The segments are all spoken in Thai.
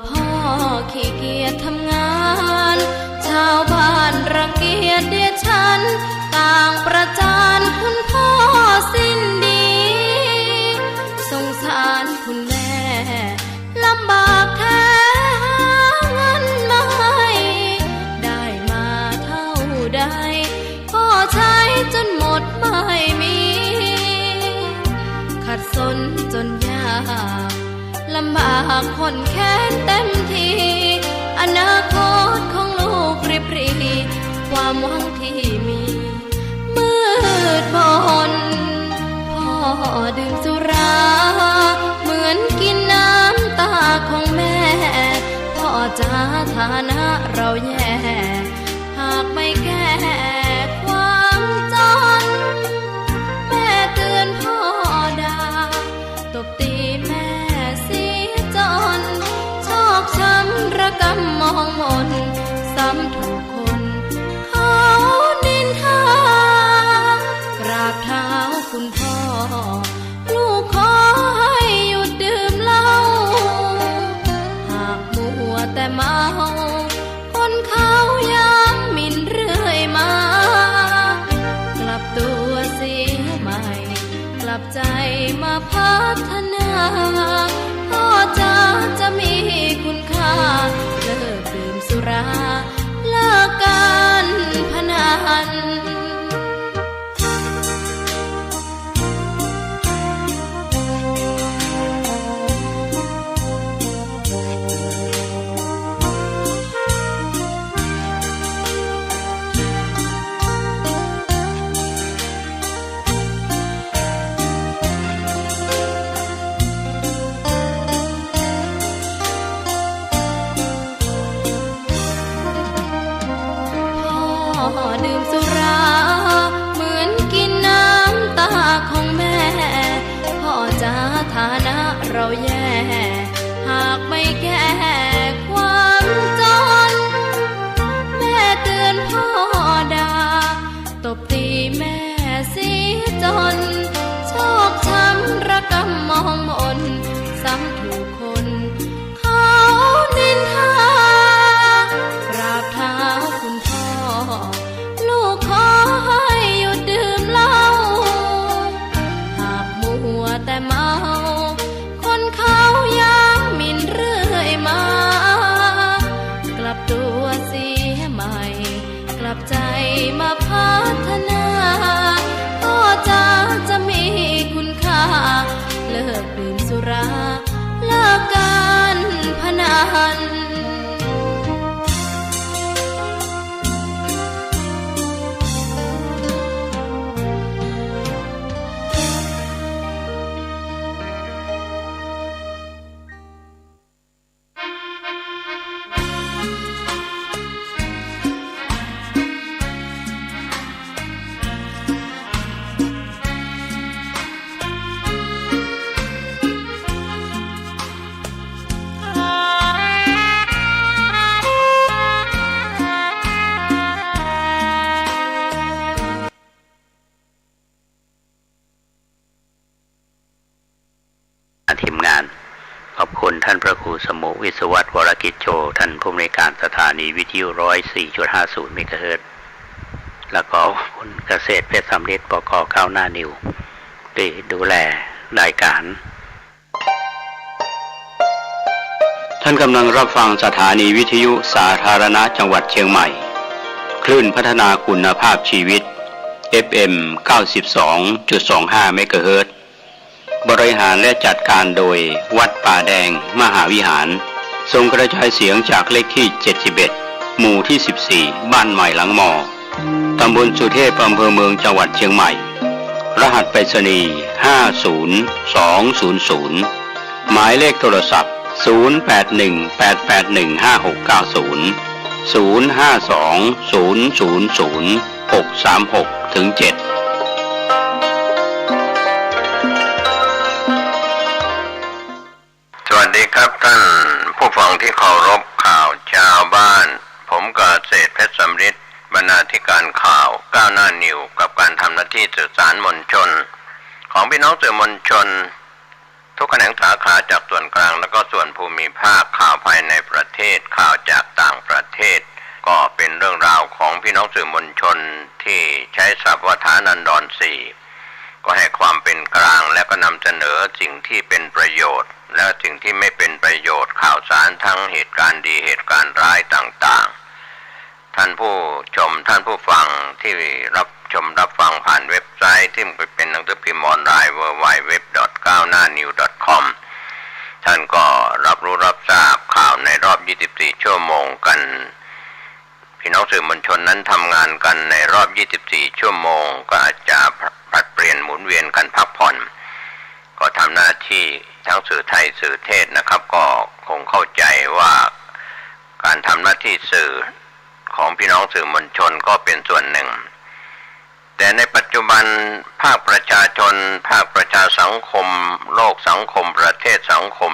พ่อขี้เกียจทำงานชาวบ้านรังเกียจเดียฉันต่างประจานคุณพ่อสิ้นดีสงสารคุณแม่ลำบากแท้หาเงินมาให้ได้มาเท่าใดพ่อใช้จนหมดไม่มีขัดสนจนยากลำบากคนแค้นเต็มทีอนาคตของลูกริบหรี่ความหวังที่มีมืดมนพ่อดื่มสุราเหมือนกินน้ำตาของแม่พ่อจ๋าฐานะเราแย่หากไม่แก้ความจนแม่เตือนพ่อด่าตบตีแม่เสียจนชอกช้ำระกำมองมนซ้ำถูกคนเขานินทากราบเท้าคุณพ่อลูกขอให้หยุดดื่มเหล้าหากมัวแต่เมาคนเขาย้ำหมิ่นเรื่อยมากลับตัวเสียใหม่กลับใจมาพัฒนาพ่อจะมีคุณค่าเลิกดื่มสุราเลิกการพนันดื่มสุราเหมือนกินน้ำตาของแม่พ่อจ๋าฐานะเราแย่หากไม่แก้ความจนแม่เตือนพ่อด่าตบตีแม่เสียจนชอกช้ำระกำมองมนซ้ำถูกคนเขานินทากราบเท้าคุณพ่อลูกขอให้หยุดดื่มเหล้าหากมัวแต่เมาคนเขาย้ำหมิ่นเรื่อยมากลับตัวเสียใหม่กลับใจมาพัฒนาพ่อจะมีคุณค่าเลิกดื่มสุราเลิกการพนันทีมงานขอบคุณท่านพระครูสมุวิศวัตรวรกิจโชท่านผู้อำนวยการสถานีวิทยุ 104.50 เมกะเฮิรตซ์แล้วก็คุณเกษตรเพชรสำริดปก.ก้าวหน้านิวที่ดูแลรายการท่านกำลังรับฟังสถานีวิทยุสาธารณะจังหวัดเชียงใหม่คลื่นพัฒนาคุณภาพชีวิต FM 92.25 เมกะเฮิรตซ์บริหารและจัดการโดยวัดป่าแดงมหาวิหารส่งกระจายเสียงจากเลขที่71หมู่ที่14บ้านใหม่หลังมอตำบลสุเทพอำเภอเมืองจังหวัดเชียงใหม่รหัสไปรษณีย์50200หมายเลขโทรศัพท์081881881569 052000636-7สวัสดีครับท่านผู้ฟังที่เคารพข่าวชาวบ้านผมเกษตรเพชรสำริดบรรณาธิการข่าวก้าวหน้านิวกับการทำหน้าที่สื่อสารมวลชนของพี่น้องสื่อมวลชน ทุกแขนงสาขาจากส่วนกลางและก็ส่วนภูมิภาคข่าวภายในประเทศข่าวจากต่างประเทศก็เป็นเรื่องราวของพี่น้องสื่อมวลชนที่ใช้ศัพท์ว่าฐานันดร4ก็ให้ความเป็นกลางและก็นำเสนอสิ่งที่เป็นประโยชน์และสิ่งที่ไม่เป็นประโยชน์ข่าวสารทั้งเหตุการณ์ดีเหตุการณ์ร้ายต่างๆท่านผู้ชมท่านผู้ฟังที่รับชมรับฟังผ่านเว็บไซต์ที่เป็นหนังสือพิมพ์ออนไลน์ www.9hnanews.com ท่านก็รับรู้รับทราบข่าวในรอบ24ชั่วโมงกันพี่น้องสื่อมวลชนนั้นทำงานกันในรอบ24ชั่วโมงก็อาจจะผลัดเปลี่ยนหมุนเวียนกันพักผ่อนก็ทำหน้าที่ทั้งสื่อไทยสื่อเทศนะครับก็คงเข้าใจว่าการทำหน้าที่สื่อของพี่น้องสื่อมวลชนก็เป็นส่วนหนึ่งแต่ในปัจจุบันภาคประชาชนภาคประชาสังคมโลกสังคมประเทศสังคม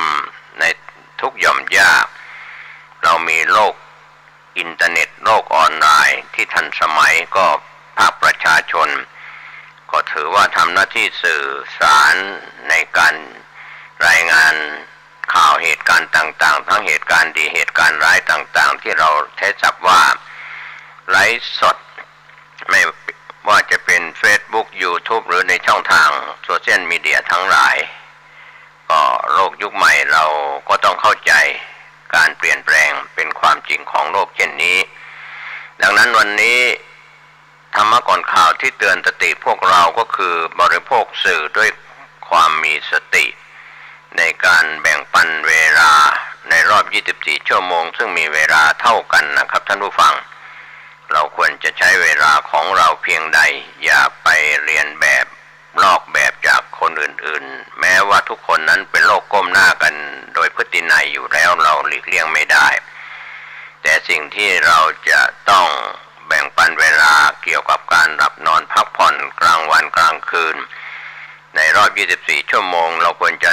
ในทุกหย่อมย่าเรามีโลกอินเทอร์เน็ตโลกออนไลน์ที่ทันสมัยก็ภาคประชาชนก็ถือว่าทำหน้าที่สื่อสารในการรายงานข่าวเหตุการณ์ต่างๆทั้งเหตุการณ์ดีเหตุการณ์ร้ายต่างๆที่เราใช้ศัพท์ว่าไลฟ์สดไม่ว่าจะเป็น Facebook YouTube หรือในช่องทางโซเชียลมีเดียทั้งหลายก็โลกยุคใหม่เราก็ต้องเข้าใจการเปลี่ยนแปลงเป็นความจริงของโลกเช่นนี้ดังนั้นวันนี้ธรรมะก่อนข่าวที่เตือนสติพวกเราก็คือบริโภคสื่อด้วยความมีสติในการแบ่งปันเวลาในรอบ24ชั่วโมงซึ่งมีเวลาเท่ากันนะครับท่านผู้ฟังเราควรจะใช้เวลาของเราเพียงใดอย่าไปเรียนแบบลอกแบบจากคนอื่นๆแม้ว่าทุกคนนั้นเป็นโลกก้มหน้ากันโดยพฤตินัยอยู่แล้วเราหลีกเลี่ยงไม่ได้แต่สิ่งที่เราจะต้องแบ่งปันเวลาเกี่ยวกับการหลับนอนพักผ่อนกลางวันกลางคืนในรอบ24ชั่วโมงเราควรจะ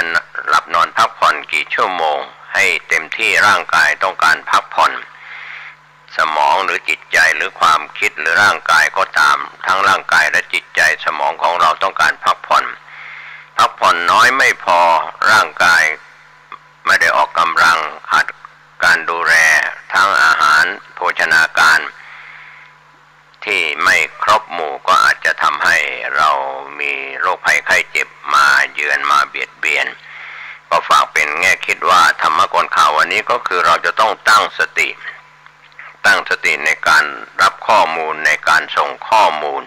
หลับนอนพักผ่อนกี่ชั่วโมงให้เต็มที่ร่างกายต้องการพักผ่อนสมองหรือจิตใจหรือความคิดหรือร่างกายก็ตามทั้งร่างกายและจิตใจสมองของเราต้องการพักผ่อนน้อยไม่พอร่างกายไม่ได้ออกกำลังขาดการดูแลทั้งอาหารโภชนาการที่ไม่ครบหมู่ก็อาจจะทำให้เรามีโรคภัยไข้เจ็บมาเยือนมาเบียดเบียนก็ฝากเป็นแง่คิดว่าธรรมะก่อนข่าววันนี้ก็คือเราจะต้องตั้งสติในการรับข้อมูลในการส่งข้อมูล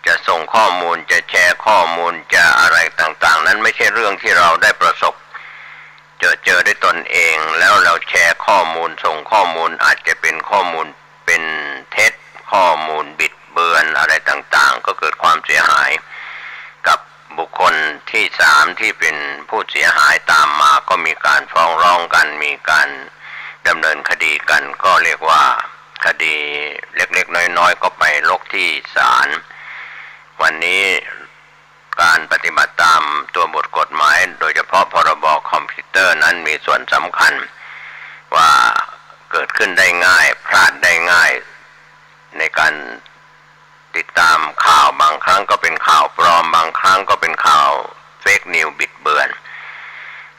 จะส่งข้อมูลจะแชร์ข้อมูลจะอะไรต่างๆนั้นไม่ใช่เรื่องที่เราได้ประสบเจอด้วยตนเองแล้วเราแชร์ข้อมูลส่งข้อมูลอาจจะเป็นข้อมูลเป็นเท็จข้อมูลบิดเบือนอะไรต่างๆก็เกิดความเสียหายกับบุคคลที่3ที่เป็นผู้เสียหายตามมาก็มีการฟ้องร้องกันมีการดำเนินคดีกันก็เรียกว่าคดีเล็กๆน้อยๆก็ไปลกที่ศาลวันนี้การปฏิบัติตามตัวบทกฎหมายโดยเฉพาะพรบคอมพิวเตอร์นั้นมีส่วนสำคัญว่าเกิดขึ้นได้ง่ายพลาดได้ง่ายในการติดตามข่าวบางครั้งก็เป็นข่าวปลอมบางครั้งก็เป็นข่าวเฟกนิวบิดเบือน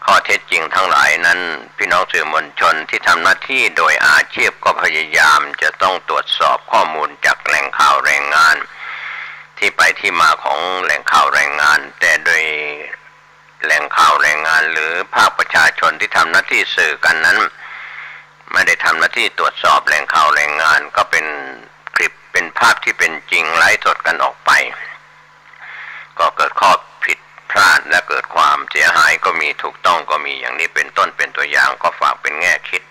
ข้อเท็จจริงทั้งหลายนั้นพี่น้องสื่อมวลชนที่ทำหน้าที่โดยอาชีพก็พยายามจะต้องตรวจสอบข้อมูลจากแหล่งข่าวแรงงานที่ไปที่มาของแหล่งข่าวแรงงานแต่โดยแหล่งข่าวแรงงานหรือภาคประชาชนที่ทำหน้าที่สื่อกันนั้นไม่ได้ทำหน้าที่ตรวจสอบแหล่งข่าวแรงงานก็เป็นคลิปเป็นภาพที่เป็นจริงไลฟ์สดกันออกไปก็เกิดข้อผิดพลาดและเกิดความเสียหายก็มีถูกต้องก็มีอย่างนี้เป็นต้นเป็นตัวอย่างก็ฝากเป็นแง่คิด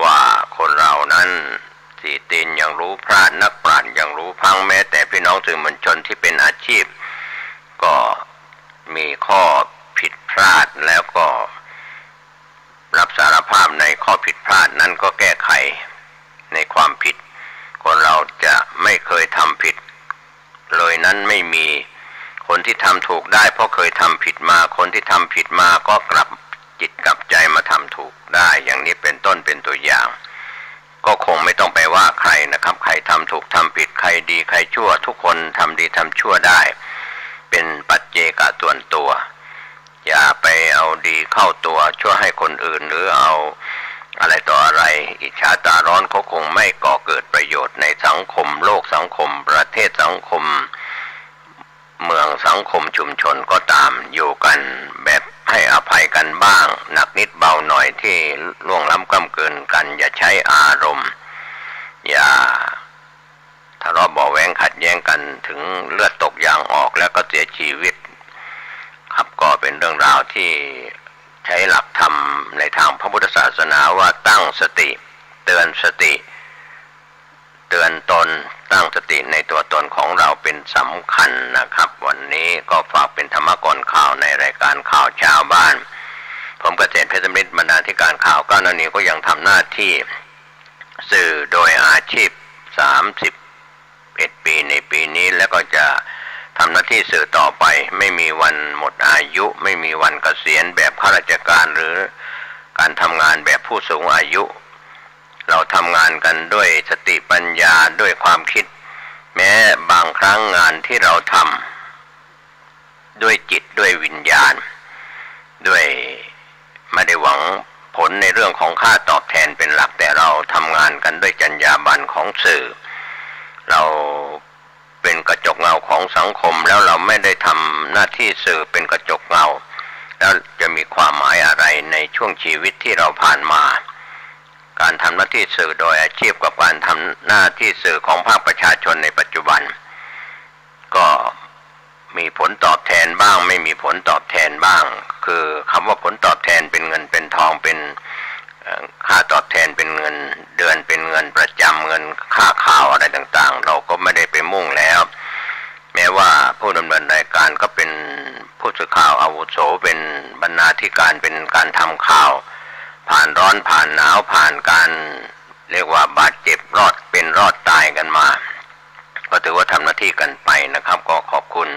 ว่าคนเรานั้นสี่ตีนยังรู้พลาดนักปราชญ์ยังรู้พังแม้แต่พี่น้องสื่อมวลชนที่เป็นอาชีพก็มีข้อผิดพลาดแล้วก็รับสารภาพในข้อผิดพลาดนั้นก็แก้ไขในความผิดคนเราจะไม่เคยทำผิดเลยนั้นไม่มีคนที่ทำถูกได้เพราะเคยทำผิดมาคนที่ทำผิดมาก็กลับจิตกลับใจมาทำถูกได้อย่างนี้เป็นต้นเป็นตัวอย่างก็คงไม่ต้องไปว่าใครนะครับใครทำถูกทำผิดใครดีใครชั่วทุกคนทำดีทำชั่วได้เป็นปัจเจกส่วนตัว อย่าไปเอาดีเข้าตัวช่วยให้คนอื่นหรือเอาอะไรต่ออะไรอิจฉาตาร้อนเขาคงไม่ก่อเกิดประโยชน์ในสังคมโลกสังคมประเทศสังคมเมืองสังคมชุมชนก็ตามอยู่กันแบบให้อภัยกันบ้างหนักนิดเบาหน่อยที่ล่วงล้ำก้ำเกินกันอย่าใช้อารมณ์อย่าทะเลาะเบาะแว้งขัดแย้งกันถึงเลือดตกยางออกแล้วก็เสียชีวิตครับก็เป็นเรื่องราวที่ใช้หลักธรรมในทางพระพุทธศาสนาว่าตั้งสติเตือนสติเตือนตนตั้งสติในตัวตนของเราเป็นสำคัญนะครับวันนี้ก็ฝากเป็นธรรมกรข่าวในรายการข่าวเช้าบ้านผมเกษตรเพชรมิตรบรรณาธิการข่าวก้าวหน้านี้ก็ยังทำหน้าที่สื่อโดยอาชีพ31 ปีในปีนี้แล้วก็จะทำหน้าที่สื่อต่อไปไม่มีวันหมดอายุไม่มีวันเกษียณแบบข้าราชการหรือการทำงานแบบผู้สูงอายุเราทำงานกันด้วยสติปัญญาด้วยความคิดแม้บางครั้งงานที่เราทำด้วยจิตด้วยวิญญาณด้วยไม่ได้หวังผลในเรื่องของค่าตอบแทนเป็นหลักแต่เราทำงานกันด้วยจรรยาบรรณของสื่อเราเป็นกระจกเงาของสังคมแล้วเราไม่ได้ทำหน้าที่สื่อเป็นกระจกเงาแล้วจะมีความหมายอะไรในช่วงชีวิตที่เราผ่านมาการทำหน้าที่สื่อโดยอาชีพกับการทำหน้าที่สื่อของภาคประชาชนในปัจจุบันก็มีผลตอบแทนบ้างไม่มีผลตอบแทนบ้างคือคำว่าผลตอบแทนเป็นเงินเป็นทองเป็นค่าตอบแทนเป็นเงินเดือนเป็นเงินประจำเงินค่าข่าวอะไรต่างๆเราก็ไม่ได้ไปมุ่งแล้วแม้ว่าผู้ดำเนินรายการก็เป็นผู้สื่อข่าวอาวุโสเป็นบรรณาธิการเป็นการทำข่าวผ่านร้อนผ่านหนาวผ่านการเรียกว่าบาดเจ็บรอดเป็นรอดตายกันมาก็ถือว่าทำหน้าที่กันไปนะครับก็ขอบคุณ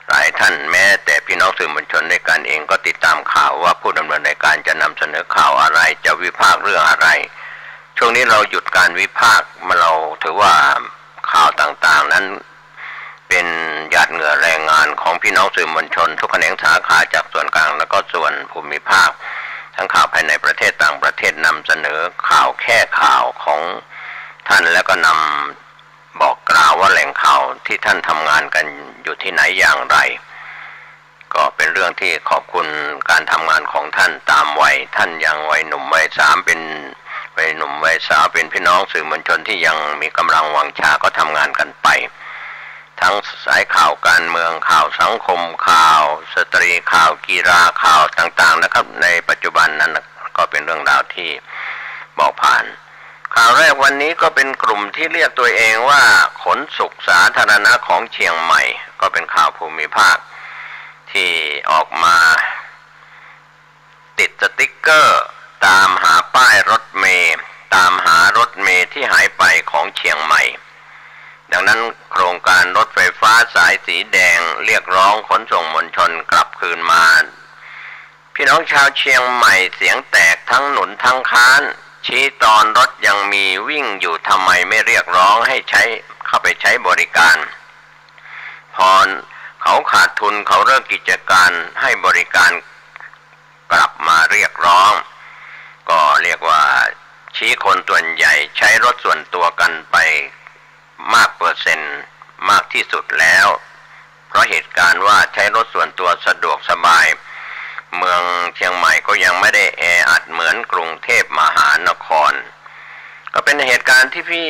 หลายท่านแม้แต่พี่น้องสื่อมวลชนในการเองก็ติดตามข่าวว่าผู้ดำเนินรายการจะนำเสนอข่าวอะไรจะวิพากษ์เรื่องอะไรช่วงนี้เราหยุดการวิพากษ์มาเราถือว่าข่าวต่างๆนั้นเป็นหยาดเหงื่อแรงงานของพี่น้องสื่อมวลชนทุกแขนงสาขาจากส่วนกลางแล้วก็ส่วนภูมิภาคทั้งข่าวภายในประเทศต่างประเทศนำเสนอข่าวแค่ข่าวของท่านแล้วก็นำบอกกล่าวว่าแหล่งข่าวที่ท่านทำงานกันอยู่ที่ไหนอย่างไรก็เป็นเรื่องที่ขอบคุณการทำงานของท่านตามวัยท่านยังวัยหนุ่มวัยสามเป็นวัยหนุ่มวัยสาวเป็นพี่น้องสื่อมวลชนที่ยังมีกำลังวังชาก็ทำงานกันไปทั้งสายข่าวการเมืองข่าวสังคมข่าวสตรีข่าวกีฬาข่าวต่างๆนะครับในปัจจุบันนั้นก็เป็นเรื่องราวที่บอกผ่านข่าวแรกวันนี้ก็เป็นกลุ่มที่เรียกตัวเองว่าขนสุขสาธารณะของเชียงใหม่ก็เป็นข่าวภูมิภาคที่ออกมาติดสติ๊กเกอร์ตามหาป้ายรถเมล์ตามหารถเมล์ที่หายไปของเชียงใหม่ดังนั้นโครงการรถไฟฟ้าสายสีแดงเรียกร้องขนส่งมวลชนกลับคืนมาพี่น้องชาวเชียงใหม่เสียงแตกทั้งหนุนทั้งค้านชี้ตอนรถยังมีวิ่งอยู่ทำไมไม่เรียกร้องให้เข้าไปใช้บริการพอเขาขาดทุนเขาเลิกกิจการให้บริการกลับมาเรียกร้องก็เรียกว่าชี้คนส่วนใหญ่ใช้รถส่วนตัวกันไปมากเปอร์เซ็นต์มากที่สุดแล้วเพราะเหตุการณ์ว่าใช้รถส่วนตัวสะดวกสบายเมืองเชียงใหม่ก็ยังไม่ได้แออัดเหมือนกรุงเทพมหานครก็เป็นเหตุการณ์ที่พี่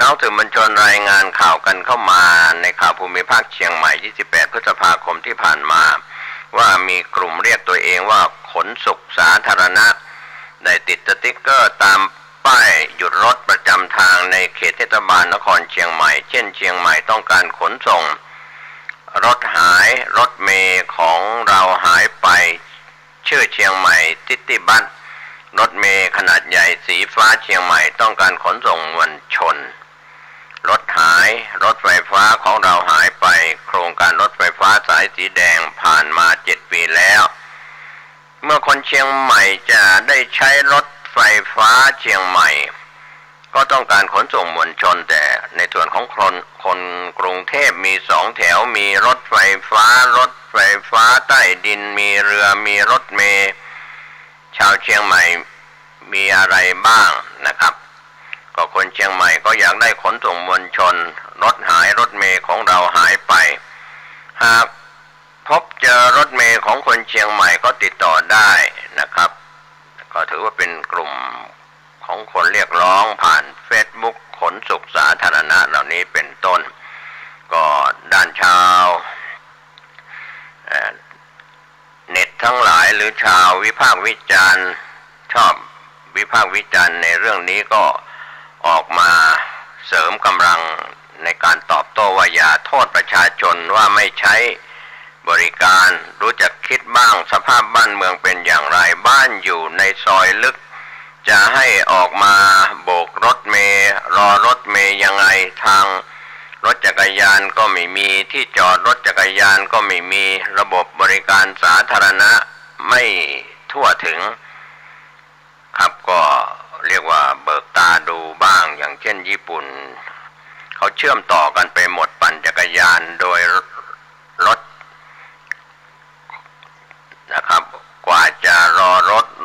น้องสื่อมวลชนรายงานข่าวกันเข้ามาในข่าวภูมิภาคเชียงใหม่28 พฤษภาคมที่ผ่านมาว่ามีกลุ่มเรียกตัวเองว่าขนสุขสาธารณะได้ติดสติ๊กเกอร์ตามป้ายหยุดรถประจำทางในเขตเทศบาลนครเชียงใหม่เช่นเชียงใหม่ต้องการขนส่งรถหายรถเมล์ของเราหายไปชื่อเชียงใหม่ซิตี้บัสรถเมล์ขนาดใหญ่สีฟ้าเชียงใหม่ต้องการขนส่งมวลชนรถหายรถไฟฟ้าของเราหายไปโครงการรถไฟฟ้าสายสีแดงผ่านมา7 ปีแล้วเมื่อคนเชียงใหม่จะได้ใช้รถไฟฟ้าเชียงใหม่ก็ต้องการขนส่งมวลชนแต่ในส่วนของคนกรุงเทพมี2 แถวมีรถไฟฟ้ารถไฟ ไฟฟ้าใต้ดินมีเรือมีรถเมล์ชาวเชียงใหม่มีอะไรบ้างนะครับก็คนเชียงใหม่ก็อยากได้ขนส่งมวลชนรถหายรถเมล์ของเราหายไปหากพบเจอรถเมล์ของคนเชียงใหม่ก็ติดต่อได้นะครับก็ถือว่าเป็นกลุ่มของคนเรียกร้องผ่าน Facebook ขนส่งสาธารณะเหล่านี้เป็นต้นก็ด้านชาวเน็ตทั้งหลายหรือชาววิพากษ์วิจารณ์ชอบวิพากษ์วิจารณ์ในเรื่องนี้ก็ออกมาเสริมกำลังในการตอบโต้ว่าอย่าโทษประชาชนว่าไม่ใช้บริการรู้จักคิดบ้างสภาพบ้านเมืองเป็นอย่างไรบ้านอยู่ในซอยลึกจะให้ออกมาโบกรถเมล์รอรถเมล์ยังไงทางรถจักรยานก็ไม่มีที่จอดรถจักรยานก็ไม่มีระบบบริการสาธารณะไม่ทั่วถึงครับก็เรียกว่าเบิกตาดูบ้างอย่างเช่นญี่ปุ่นเขาเชื่อมต่อกันไปหมดปั่นจักรยานโดยรถนะครับกว่าจะรอ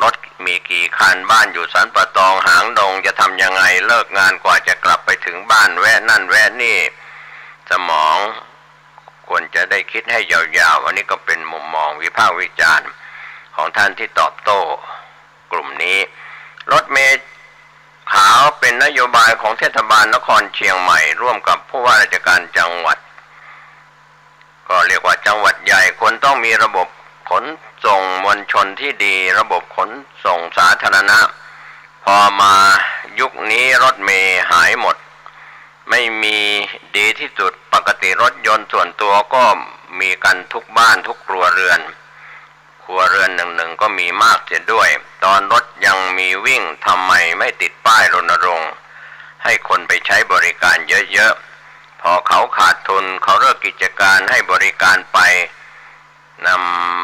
รถมีกี่คันบ้านอยู่สันป่าตองหางดงจะทำยังไงเลิกงานกว่าจะกลับไปถึงบ้านแวะนั่นแวะนี่สมองควรจะได้คิดให้ยาวๆอันนี้ก็เป็นมุมมองวิพากษ์วิจารณ์ของท่านที่ตอบโต้กลุ่มนี้รถเมล์ขาวเป็นนโยบายของเทศบาลนครเชียงใหม่ร่วมกับผู้ว่าราชการจังหวัดก็เรียกว่าจังหวัดใหญ่ควรต้องมีระบบขนส่งมวลชนที่ดีระบบขนส่งสาธารณะพอมายุคนี้รถเมล์หายหมดไม่มีดีที่สุดปกติรถยนต์ส่วนตัวก็มีกันทุกบ้านทุกครัวเรือนหนึ่งก็มีมากเสียด้วยตอนรถยังมีวิ่งทำไมไม่ติดป้ายรณรงค์ให้คนไปใช้บริการเยอะๆพอเขาขาดทุนเขาเลิกกิจการให้บริการไปน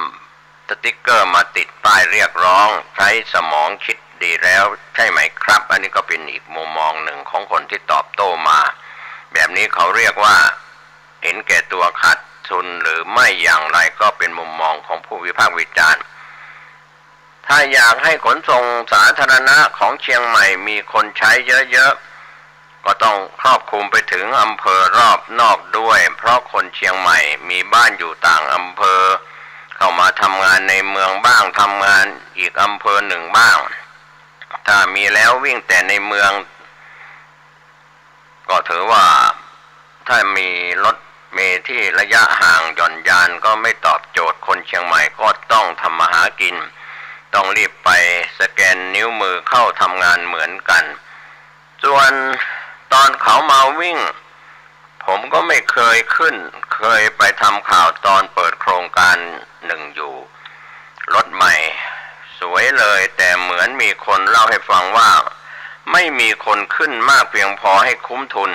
ำสติ๊กเกอร์มาติดป้ายเรียกร้องใช้สมองคิดดีแล้วใช่ไหมครับอันนี้ก็เป็นอีกมุมมองหนึ่งของคนที่ตอบโต้มาแบบนี้เขาเรียกว่าเห็นแก่ตัวขาดทุนหรือไม่อย่างไรก็เป็นมุมมองของผู้วิพากษ์วิจารณ์ถ้าอยากให้ขนส่งสาธารณะของเชียงใหม่มีคนใช้เยอะๆก็ต้องครอบคลุมไปถึงอำเภอรอบนอกด้วยเพราะคนเชียงใหม่มีบ้านอยู่ต่างอำเภอเข้ามาทำงานในเมืองบ้างทำงานอีกอำเภอหนึ่งบ้างถ้ามีแล้ววิ่งแต่ในเมืองก็ถือว่าถ้ามีรถเมล์ที่ระยะห่างหย่อนยานก็ไม่ตอบโจทย์คนเชียงใหม่ก็ต้องทำมาหากินต้องรีบไปสแกนนิ้วมือเข้าทำงานเหมือนกันส่วนตอนเขามาวิ่งผมก็ไม่เคยเคยไปทำข่าวตอนเปิดโครงการหนึ่งอยู่รถใหม่สวยเลยแต่เหมือนมีคนเล่าให้ฟังว่าไม่มีคนขึ้นมากเพียงพอให้คุ้มทุน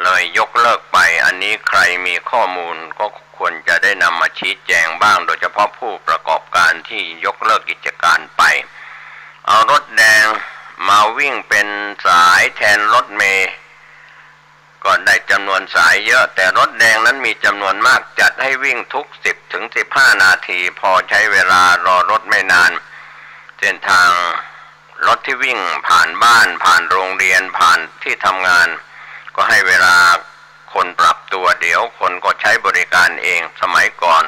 เลยยกเลิกไปอันนี้ใครมีข้อมูลก็ควรจะได้นำมาชี้แจงบ้างโดยเฉพาะผู้ประกอบการที่ยกเลิกกิจการไปเอารถแดงมาวิ่งเป็นสายแทนรถเมล์ก็ได้จำนวนสายเยอะแต่รถแดงนั้นมีจำนวนมากจัดให้วิ่งทุก10 ถึง 15 นาทีพอใช้เวลารอรถไม่นานเส้นทางรถที่วิ่งผ่านบ้านผ่านโรงเรียนผ่านที่ทำงานก็ให้เวลาคนปรับตัวเดี๋ยวคนก็ใช้บริการเองสมัยก่อน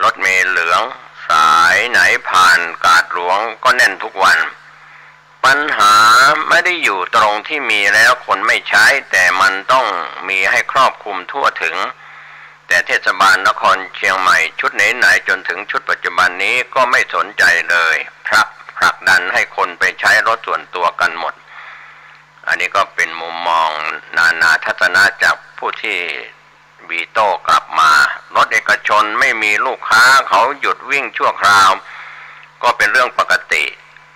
รถเมล์เหลืองสายไหนผ่านกาดหลวงก็แน่นทุกวันปัญหาไม่ได้อยู่ตรงที่มีแล้วคนไม่ใช้แต่มันต้องมีให้ครอบคลุมทั่วถึงแต่เทศบาลนครเชียงใหม่ชุดไหนๆจนถึงชุดปัจจุบันนี้ก็ไม่สนใจเลยผลักดันให้คนไปใช้รถส่วนตัวกันหมดอันนี้ก็เป็นมุมมองนานาทัศนะจากผู้ที่วีโต้กลับมารถเอกชนไม่มีลูกค้าเขาหยุดวิ่งชั่วคราวก็เป็นเรื่องปกติ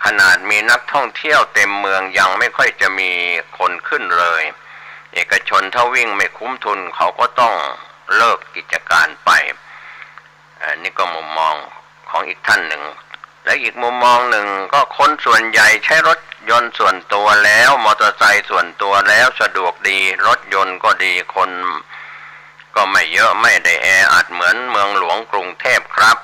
ขนาดมีนักท่องเที่ยวเต็มเมืองยังไม่ค่อยจะมีคนขึ้นเลยเอกชนถ้าวิ่งไม่คุ้มทุนเขาก็ต้องเลิกกิจการไปนี่ก็มุมมองของอีกท่านหนึ่งและอีกมุมมองหนึ่งก็คนส่วนใหญ่ใช้รถยนต์ส่วนตัวแล้วมอเตอร์ไซค์ส่วนตัวแล้วสะดวกดีรถยนต์ก็ดีคนก็ไม่เยอะไม่ได้แออัด เหมือนเมืองหลวงกรุงเทพครับ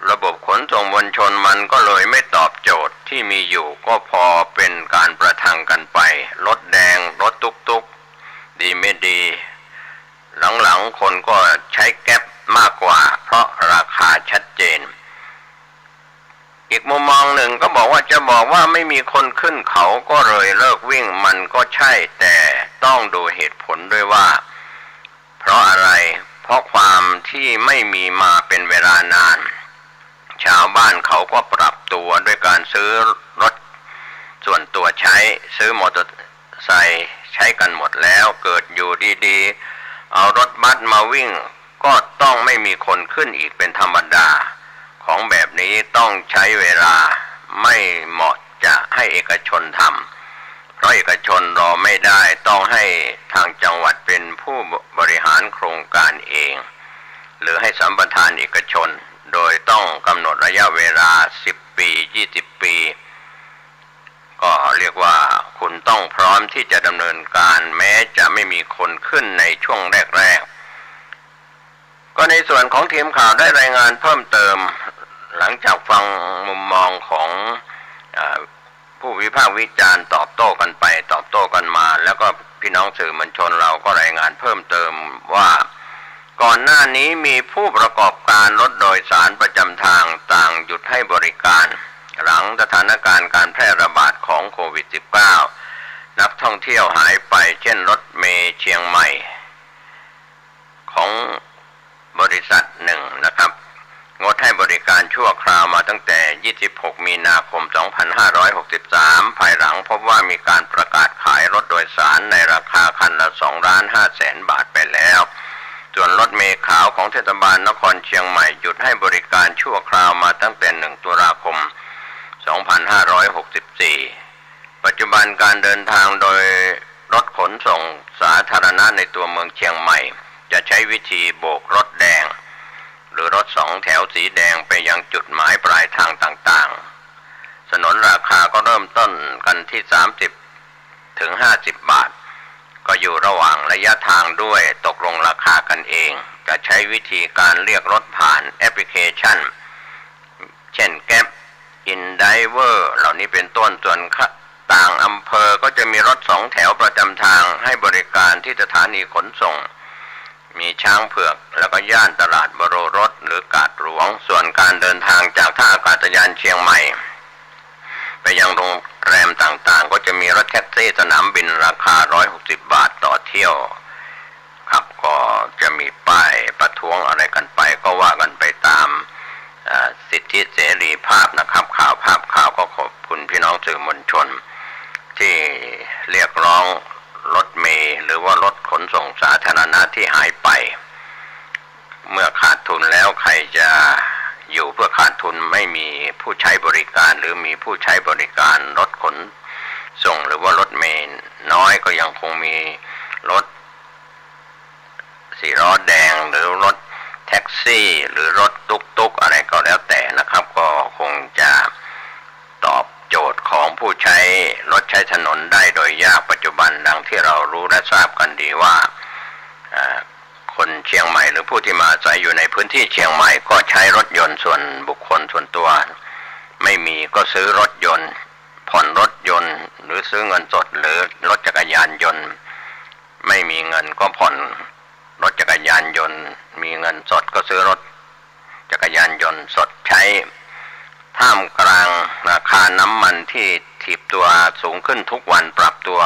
ระบบขนส่งมวลชนมันก็เลยไม่ตอบโจทย์ที่มีอยู่ก็พอเป็นการประทังกันไปรถแดงรถตุ๊กๆดีไม่ดีหลังๆคนก็ใช้แก๊ปมากกว่าเพราะราคาชัดเจนอีกมุมมองหนึ่งก็บอกว่าไม่มีคนขึ้นเขาก็เลยเลิกวิ่งมันก็ใช่แต่ต้องดูเหตุผลด้วยว่าเพราะอะไรเพราะความที่ไม่มีมาเป็นเวลานานชาวบ้านเขาก็ปรับตัวด้วยการซื้อรถส่วนตัวใช้ซื้อมอเตอร์ไซค์ใช้กันหมดแล้วเกิดอยู่ดีๆเอารถบัสมาวิ่งก็ต้องไม่มีคนขึ้นอีกเป็นธรรมดาของแบบนี้ต้องใช้เวลาไม่เหมาะจะให้เอกชนทำเพราะเอกชนรอไม่ได้ต้องให้ทางจังหวัดเป็นผู้บริหารโครงการเองหรือให้สัมปทานเอกชนโดยต้องกำหนดระยะเวลา10 ปี 20 ปีก็เรียกว่าคุณต้องพร้อมที่จะดำเนินการแม้จะไม่มีคนขึ้นในช่วงแรกๆก็ในส่วนของทีมข่าวได้รายงานเพิ่มเติมหลังจากฟังมุมมองของผู้วิพากษ์วิจารณ์ตอบโต้กันไปตอบโต้กันมาแล้วก็พี่น้องสื่อมวลชนเราก็รายงานเพิ่มเติมว่าก่อนหน้านี้มีผู้ประกอบการรถโดยสารประจำทางต่างหยุดให้บริการหลังสถานการณ์การแพร่ระบาดของโควิด -19 นักท่องเที่ยวหายไปเช่นรถเมล์เชียงใหม่ของบริษัทหนึ่งนะครับงดให้บริการชั่วคราวมาตั้งแต่ 26 มีนาคม 2563 ภายหลังพบว่ามีการประกาศขายรถโดยสารในราคาคันละ 2,500,000 บาทไปแล้วส่วนรถเมล์ขาวของเทศบาลนครเชียงใหม่หยุดให้บริการชั่วคราวมาตั้งแต่ 1 ตุลาคม 2564 ปัจจุบันการเดินทางโดยรถขนส่งสาธารณะในตัวเมืองเชียงใหม่จะใช้วิธีโบกรถแดงหรือรถ2 แถวสีแดงไปยังจุดหมายปลายทางต่างๆสนนราคาก็เริ่มต้นกันที่30 ถึง 50 บาทก็อยู่ระหว่างระยะทางด้วยตกลงราคากันเองจะใช้วิธีการเรียกรถผ่านแอปพลิเคชันเช่นแก๊ปอินไดเวอร์เหล่านี้เป็นต้นส่วนต่างอำเภอก็จะมีรถ2 แถวประจำทางให้บริการที่สถานีขนส่งมีช้างเผือกแล้วก็ย่านตลาดบรรถหรือกาดหลวงส่วนการเดินทางจากท่าอากาศยานเชียงใหม่ไปยังโรงแรมต่างๆก็จะมีรถแท็กซี่สนามบินราคา160 บาทต่อเที่ยวครับก็จะมีป้ายประท้วงอะไรกันไปก็ว่ากันไปตามสิทธิเสรีภาพนะครับข่าวก็ขอบคุณพี่น้องสื่อมวลชนที่เรียกร้องรถเมล์หรือว่ารถขนส่งสาธารณะที่หายไปเมื่อขาดทุนแล้วใครจะอยู่เพื่อขาดทุนไม่มีผู้ใช้บริการหรือมีผู้ใช้บริการรถขนส่งหรือว่ารถเมล์น้อยก็ยังคงมีรถ4 ล้อแดงหรือรถแท็กซี่หรือรถตุ๊กๆอะไรก็แล้วแต่นะครับก็คงจะตอบโจทย์ของผู้ใช้รถใช้ถนนได้โดยยากปัจจุบันดังที่เรารู้และทราบกันดีว่าคนเชียงใหม่หรือผู้ที่มาอาศัยอยู่ในพื้นที่เชียงใหม่ก็ใช้รถยนต์ส่วนบุคคลส่วนตัวไม่มีก็ซื้อรถยนต์ผ่อนรถยนต์หรือซื้อเงินสดหรือรถจักรยานยนต์ไม่มีเงินก็ผ่อนรถจักรยานยนต์มีเงินสดก็ซื้อรถจักรยานยนต์สดใช้ท่ามกลางราคาน้ำมันที่ถีบตัวสูงขึ้นทุกวันปรับตัว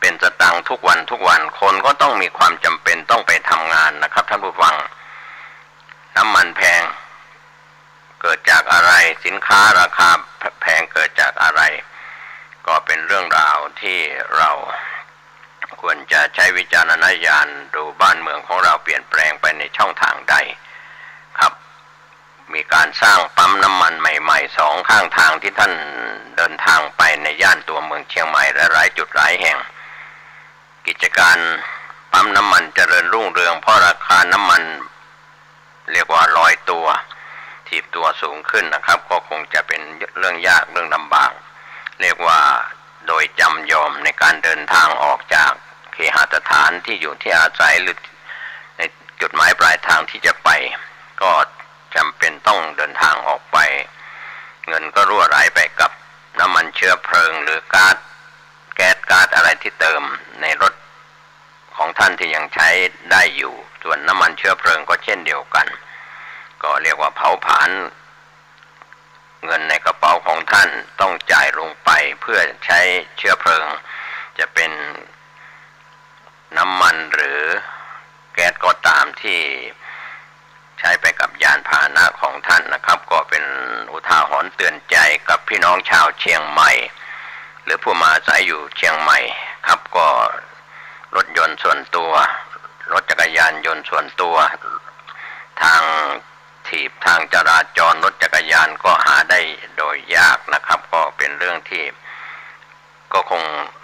เป็นสตางค์ทุกวันคนก็ต้องมีความจำเป็นต้องไปทำงานนะครับท่านผู้ฟังน้ำมันแพงเกิดจากอะไรสินค้าราคาแพงเกิดจากอะไรก็เป็นเรื่องราวที่เราควรจะใช้วิจารณญาณดูบ้านเมืองของเราเปลี่ยนแปลงไปในช่องทางใดครับมีการสร้างปั๊มน้ำมันใหม่ๆ2 ข้างทางที่ท่านเดินทางไปในย่านตัวเมืองเชียงใหม่และหลายจุดหลายแห่งกิจการปั๊มน้ำมันเจริญรุ่งเรืองเพราะราคาน้ำมันเรียกว่าลอยตัวถีบตัวสูงขึ้นนะครับก็คงจะเป็นเรื่องยากเรื่องลำบากเรียกว่าโดยจำยอมในการเดินทางออกจากเคหสถานที่อยู่ที่อาศัยหรือในจุดหมายปลายทางที่จะไป รั่วไหลไปกับน้ำมันเชื้อเพลิงหรือก๊าซอะไรที่เติมในรถของท่านที่ยังใช้ได้อยู่ส่วนน้ำมันเชื้อเพลิงก็เช่นเดียวกันก็เรียกว่าเผาผลาญเงินในกระเป๋าของท่านต้องจ่ายลงไปเพื่อใช้เชื้อเพลิงจะเป็นน้ำมันหรือแก๊สก็ตามที่ใช้ไปกับยานพาหนะของท่านนะครับก็เป็นอุทาหรณ์เตือนใจกับพี่น้องชาวเชียงใหม่หรือผู้มาอาศัยอยู่เชียงใหม่ครับก็รถยนต์ส่วนตัวรถจักรยานยนต์ส่วนตัวทางถีบทางจราจรรถจักรยานก็หาได้โดยยากนะครับก็เป็นเรื่องที่ก็คง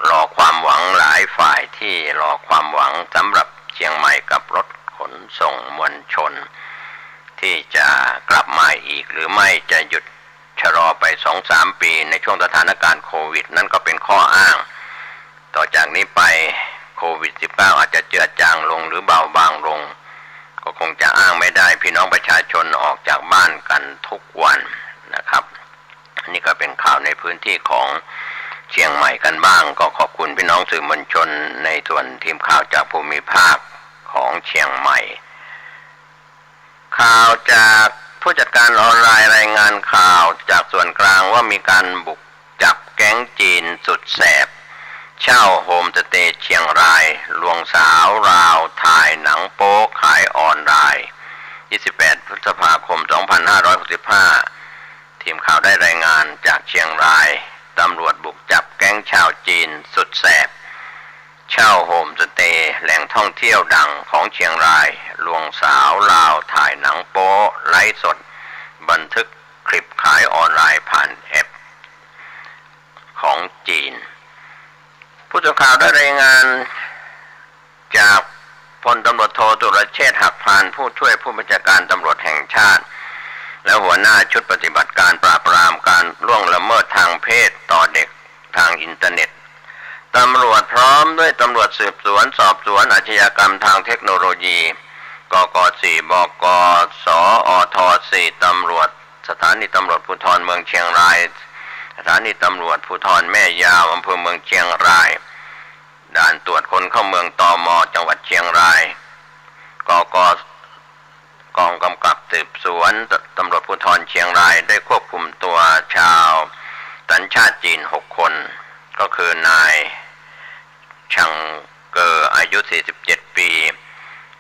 รอความหวังหลายฝ่ายที่รอความหวังสำหรับเชียงใหม่กับรถขนส่งมวลชนที่จะกลับมาอีกหรือไม่จะหยุดชะลอไป 2-3 ปีในช่วงสถานการณ์โควิดนั้นก็เป็นข้ออ้างต่อจากนี้ไปโควิด -19 อาจจะเจือจางลงหรือเบาบางลงก็คงจะอ้างไม่ได้พี่น้องประชาชนออกจากบ้านกันทุกวันนะครับนี่ก็เป็นข่าวในพื้นที่ของเชียงใหม่กันบ้างก็ขอบคุณพี่น้องสื่อมวลชนในส่วนทีมข่าวจากภูมิภาคของเชียงใหม่ข่าวจากผู้จัดการออนไลน์รายงานข่าวจากส่วนกลางว่ามีการบุกจับแก๊งจีนสุดแสบเช่าโฮมสเตย์เชียงรายลวงสาวราวถ่ายหนังโป๊ขายออนไลน์28 พฤษภาคม 2565ทีมข่าวได้รายงานจากเชียงรายตำรวจบุกจับแก๊งชาวจีนสุดแสบเช่าโฮมสเตย์แหล่งท่องเที่ยวดังของเชียงรายลวงสาวลาวถ่ายหนังโป๊ไลฟ์สดบันทึกคลิปขายออนไลน์ผ่านแอปของจีนผู้สื่อข่าวได้รายงานจากพลตำรวจโทสุรเชษฐ์หักพานผู้ช่วยผู้บัญชาการตำรวจแห่งชาติและหัวหน้าชุดปฏิบัติการปราบปรามการล่วงละเมิดทางเพศต่อเด็กทางอินเทอร์เน็ตตำรวจพร้อมด้วยตำรวจสืบสวนสอบสวนอาชญากรรมทางเทคโนโลยีกก.4 บก.สอท.4 ตำรวจสถานีตำรวจภูธรเมืองเชียงรายสถานีตำรวจภูธรแม่ยาวอำเภอเมืองเชียงรายด่านตรวจคนเข้าเมืองตม.จังหวัดเชียงรายกองกำกับสืบสวนตำรวจภูธรเชียงรายได้ควบคุมตัวชาวสัญชาติจีน6 คนก็คือนายชังเกออายุ47 ปี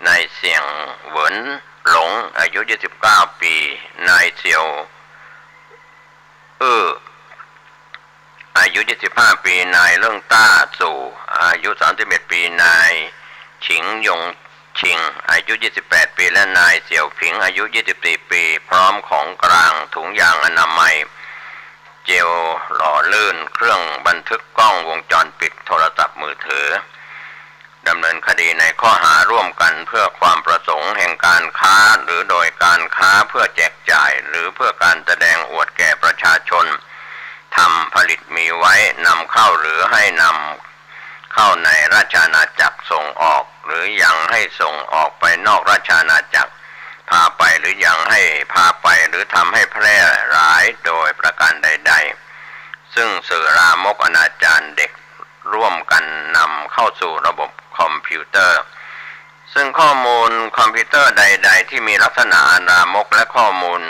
นายเสียงเหวินหลงอายุ29 ปีนายเซียวอายุ25 ปีนายเรื่องต้าสู่อายุ31 ปีนายฉิงยงชิงอายุ28 ปีและนายเสี่ยวผิงอายุ24 ปีพร้อมของกลางถุงยางอนามัยเจลหล่อลื่นเครื่องบันทึกกล้องวงจรปิดโทรศัพท์มือถือดำเนินคดีในข้อหาร่วมกันเพื่อความประสงค์แห่งการค้าหรือโดยการค้าเพื่อแจกจ่ายหรือเพื่อการแสดงอวดแก่ประชาชนทำผลิตมีไว้นำเข้าหรือให้นำเข้าในราชอาณาจักรส่งออกหรือยังให้ส่งออกไปนอกราชอาณาจักรพาไปหรือยังให้พาไปหรือทำให้แพร่หลายโดยประการใดๆซึ่งสื่อลามกอนาจารเด็กร่วมกันนำเข้าสู่ระบบคอมพิวเตอร์ซึ่งข้อมูลคอมพิวเตอร์ใดๆที่มีลักษณะลามกและข้อมูล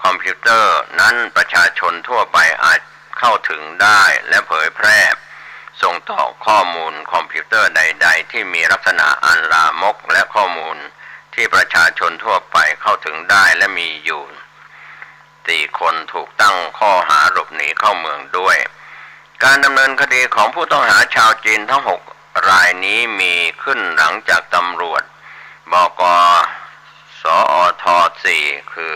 คอมพิวเตอร์นั้นประชาชนทั่วไปอาจเข้าถึงได้และเผยแพร่ส่งต่อข้อมูลคอมพิวเตอร์ใดๆที่มีลักษณะอันลามกและข้อมูลที่ประชาชนทั่วไปเข้าถึงได้และมีอยู่4 คนถูกตั้งข้อหาหลบหนีเข้าเมืองด้วยการดำเนินคดีของผู้ต้องหาชาวจีนทั้ง6 รายนี้มีขึ้นหลังจากตำรวจบก.สอท.4 คือ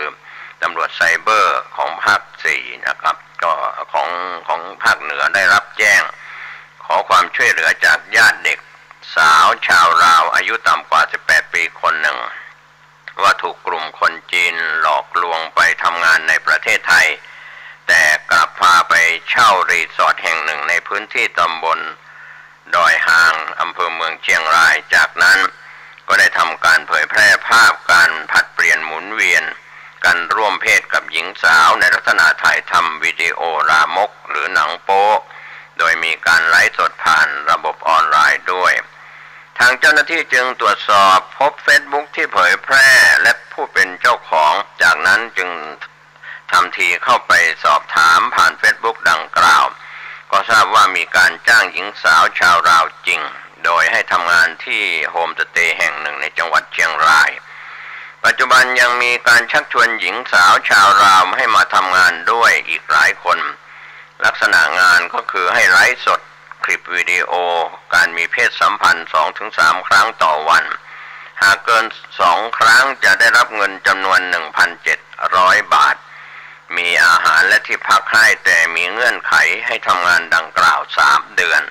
ตำรวจไซเบอร์ของภาค4นะครับก็ของภาคเหนือได้รับแจ้งขอความช่วยเหลือจากญาติเด็กสาวชาวลาวอายุต่ำกว่า18 ปีคนหนึ่งว่าถูกกลุ่มคนจีนหลอกลวงไปทำงานในประเทศไทยแต่กลับพาไปเช่ารีสอร์ทแห่งหนึ่งในพื้นที่ตำบลดอยหางอำเภอเมืองเชียงรายจากนั้นก็ได้ทำการเผยแพร่ภาพการผลัดเปลี่ยนหมุนเวียนการร่วมเพศกับหญิงสาวในลักษณะถ่ายท ำวิดีโอลามกหรือหนังโป๊โดยมีการไลฟ์สดผ่านระบบออนไลน์ด้วยทางเจ้าหน้าที่จึงตรวจสอบพบ Facebook ที่เผยแพร่และผู้เป็นเจ้าของจากนั้นจึงทำทีเข้าไปสอบถามผ่าน Facebook ดังกล่าวก็ทราบว่ามีการจ้างหญิงสาวชาวลาวจริงโดยให้ทำงานที่โฮมสเตย์แห่งหนึ่งในจังหวัดเชียงรายปัจจุบันยังมีการชักชวนหญิงสาวชาวลาวให้มาทำงานด้วยอีกหลายคนลักษณะงานก็คือให้ไลฟ์สดคลิปวิดีโอการมีเพศสัมพันธ์ 2-3 ครั้งต่อวันหากเกิน2 ครั้งจะได้รับเงินจำนวน 1,700 บาทมีอาหารและที่พักให้แต่มีเงื่อนไขให้ทำงานดังกล่าว3 เดือน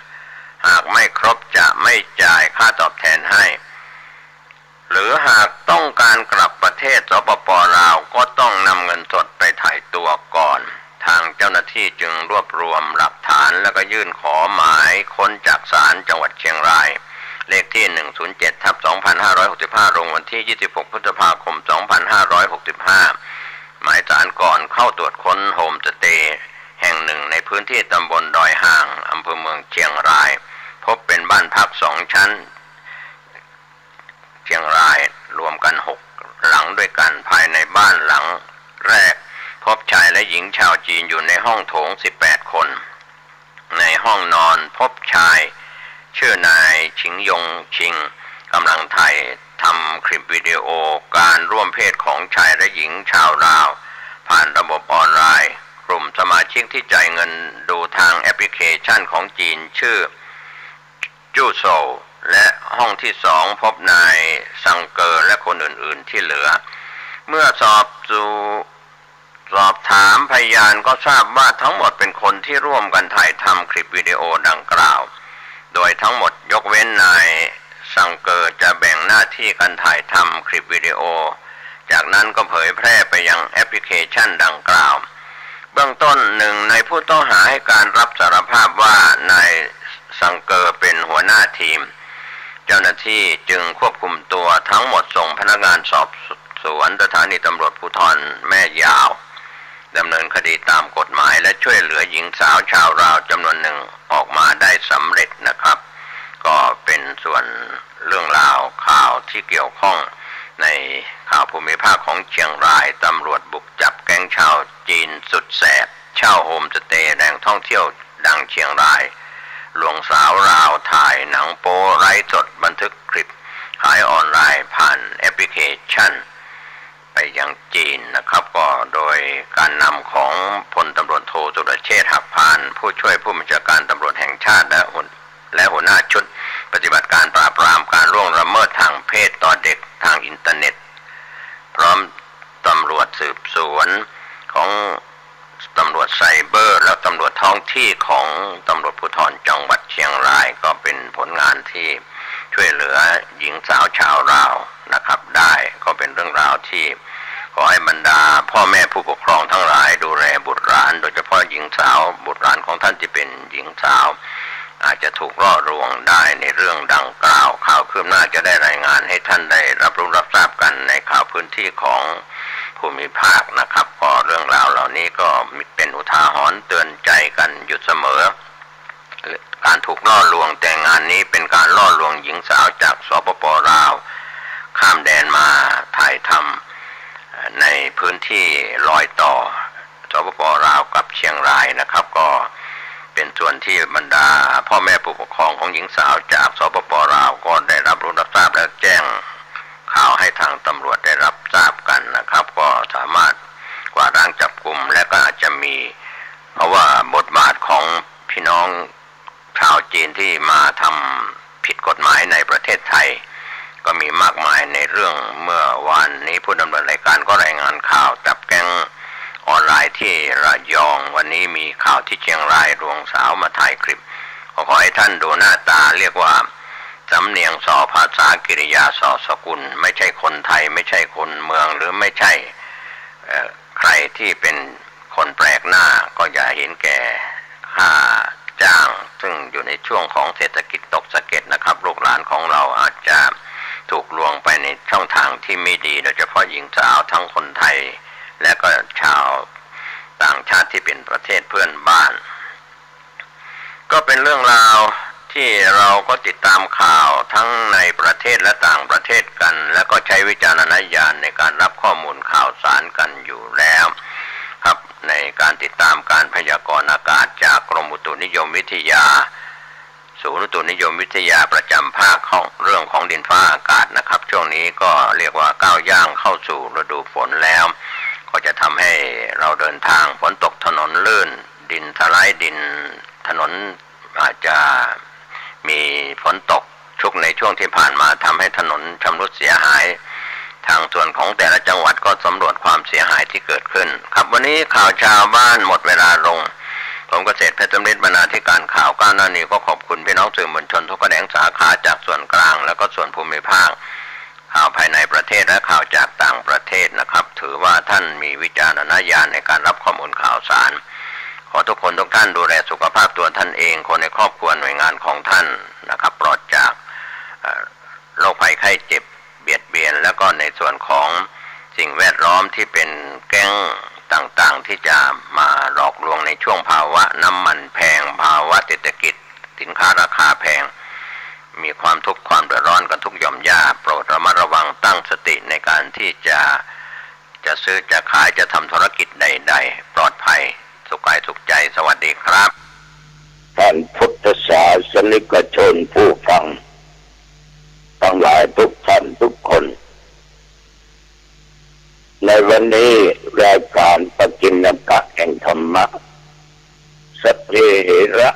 หากไม่ครบจะไม่จ่ายค่าตอบแทนให้หรือหากต้องการกลับประเทศสปป.ลาวก็ต้องนำเงินสดไปถ่ายตัวก่อนทางเจ้าหน้าที่จึงรวบรวมหลักฐานแล้วก็ยื่นขอหมายค้นจากศาลจังหวัดเชียงรายเลขที่ 107/2565 ลงวันที่ 26 พฤษภาคม 2565 หมายศาลก่อนเข้าตรวจค้นโฮมสเตย์แห่งหนึ่งในพื้นที่ตำบลดอยห่างอำเภอเมืองเชียงรายพบเป็นบ้านพัก2 ชั้นเชียงรายรวมกัน6 หลังด้วยกันภายในบ้านหลังแรกพบชายและหญิงชาวจีนอยู่ในห้องโถง18 คนในห้องนอนพบชายชื่อนายชิงยงชิงกำลังถ่ายทำคลิปวิดีโอการร่วมเพศของชายและหญิงชาวลาวผ่านระบบออนไลน์กลุ่มสมาชิกที่จ่ายเงินดูทางแอปพลิเคชันของจีนชื่อจูโซและห้องที่2พบนายซังเกอร์และคนอื่นๆที่เหลือเมื่อสอบถามพยานก็ทราบว่าทั้งหมดเป็นคนที่ร่วมกันถ่ายทำคลิปวิดีโอดังกล่าวโดยทั้งหมดยกเว้นนายซังเกอร์จะแบ่งหน้าที่การถ่ายทำคลิปวิดีโอจากนั้นก็เผยแพร่ไปยังแอปพลิเคชันดังกล่าวเบื้องต้นหนึ่งในผู้ต้องหาให้การรับสารภาพว่านายซังเกอร์เป็นหัวหน้าทีมเจ้าหน้าที่จึงควบคุมตัวทั้งหมดส่งพนักงานสอบสวนสถานีตำรวจภูธรแม่ยาวดำเนินคดีตามกฎหมายและช่วยเหลือหญิงสาวชาวลาวจำนวนหนึ่งออกมาได้สำเร็จนะครับก็เป็นส่วนเรื่องราวข่าวที่เกี่ยวข้องในข่าวภูมิภาคของเชียงรายตำรวจบุกจับแก๊งชาวจีนสุดแสบเช่าโฮมสเตย์แหล่งท่องเที่ยวดังเชียงรายลวงสาวลาวถ่ายหนังโป๊ไร้สดบันทึกคลิปขายออนไลน์ผ่านแอปพลิเคชันไปยังจีนนะครับก็โดยการนำของพลตำรวจโทสุรเชษฐ์หักพานผู้ช่วยผู้บัญชาการตำรวจแห่งชาติและหัวหน้าชุดปฏิบัติการปราบปรามการล่วงละเมิดทางเพศต่อเด็กทางอินเทอร์เน็ตพร้อมตำรวจสืบสวนของตำรวจไซเบอร์และตำรวจท้องที่ของตำรวจภูธรจังหวัดเชียงรายก็เป็นผลงานที่ช่วยเหลือหญิงสาวชาวลาวนะครับได้ก็เป็นเรื่องราวที่ขอให้บรรดาพ่อแม่ผู้ปกครองทั้งหลายดูแลบุตรหลานโดยเฉพาะหญิงสาวบุตรหลานของท่านที่เป็นหญิงสาวอาจจะถูกล่อลวงได้ในเรื่องดังกล่าวข่าวคืบหน้าจะได้รายงานให้ท่านได้รับรู้รับทราบกันในข่าวพื้นที่ของภูมิภาคนะครับก็เรื่องราวเหล่านี้ก็เป็นอุทาหรณ์เตือนใจกันอยู่เสมอการถูกล่อลวงแต่งานนี้เป็นการล่อลวงหญิงสาวจากสปป.ลาวข้ามแดนมาถ่ายทำในพื้นที่รอยต่อสปป.ลาวกับเชียงรายนะครับก็เป็นส่วนที่บรรดาพ่อแม่ผู้ปกครองของหญิงสาวจากสปป.ลาวก็ได้รับรู้รับทราบและแจ้งข่าวให้ทางตำรวจได้รับทราบกันนะครับก็สามารถกวาดล้างจับกุมและก็อาจจะมีเพราะว่าบทบาทของพี่น้องชาวจีนที่มาทำผิดกฎหมายในประเทศไทยก็มีมากมายในเรื่องเมื่อวานนี้ผู้ดำเนินรายการก็รายงานข่าวจับแก๊งออนไลน์ที่ระยองวันนี้มีข่าวที่เชียงรายลวงสาวมาถ่ายคลิปขอให้ท่านดูหน้าตาเรียกว่าสำเนียงสอภาษากิริยาสอสกุลไม่ใช่คนไทยไม่ใช่คนเมืองหรือไม่ใช่ใครที่เป็นคนแปลกหน้าก็อย่าเห็นแก่ค่าจ้างซึ่งอยู่ในช่วงของเศรษฐกิจตกสะเก็ดนะครับลูกหลานของเราอาจจะถูกลวงไปในช่องทางที่ไม่ดีโดยเฉพาะหญิงสาวทั้งคนไทยและก็ชาว ต่างชาติที่เป็นประเทศเพื่อนบ้านก็เป็นเรื่องราวที่เราก็ติดตามข่าวทั้งในประเทศและต่างประเทศกันแล้วก็ใช้วิจารณญาณในการรับข้อมูลข่าวสารกันอยู่แล้วครับในการติดตามการพยากรณ์อากาศจากกรมอุตุนิยมวิทยาศูนย์อุตุนิยมวิทยาประจำภาคของเรื่องของดินฟ้าอากาศนะครับช่วงนี้ก็เรียกว่าก้าวย่างเข้าสู่ฤดูฝนแล้วก็จะทำให้เราเดินทางฝนตกถนนลื่นดินสไลด์ดินถนนอาจจะมีฝนตกชุกในช่วงที่ผ่านมาทำให้ถนนชำรุดเสียหายทางส่วนของแต่ละจังหวัดก็สำรวจความเสียหายที่เกิดขึ้นครับวันนี้ข่าวชาวบ้านหมดเวลาลงผมเกษตรเพชรสำริดบรรณาธิการข่าวก้าวหน้านี้ก็ขอบคุณพี่น้องสื่อมวลชนทุกแขนงสาขาจากส่วนกลางแล้วก็ส่วนภูมิภาคข่าวภายในประเทศและข่าวจากต่างประเทศนะครับถือว่าท่านมีวิจารณญาณในการรับข้อมูลข่าวสารขอทุกคนทุกท่านดูแลสุขภาพตัวท่านเองคนในครอบครัวหน่วยงานของท่านนะครับปลอดจากโรคภัยไข้เจ็บเบียดเบียนแล้วก็ในส่วนของสิ่งแวดล้อมที่เป็นแก๊งต่างๆที่จะมาหลอกลวงในช่วงภาวะน้ำมันแพงภาวะเศรษฐกิจสินค้าราคาแพงมีความทุกข์ความเดือดร้อนกันทุกหย่อมย่าโปรดระมัดระวังตั้งสติในการที่จะซื้อจะขายจะทำธุรกิจใดๆปลอดภัยสุขกายสุขใจสวัสดีครับท่านพุทธศาสนิกชนผู้ฟังทั้งหลายทุกท่านทุกคนในวันนี้รายการปกิณกะแห่งธรรมะสัพเพเหระ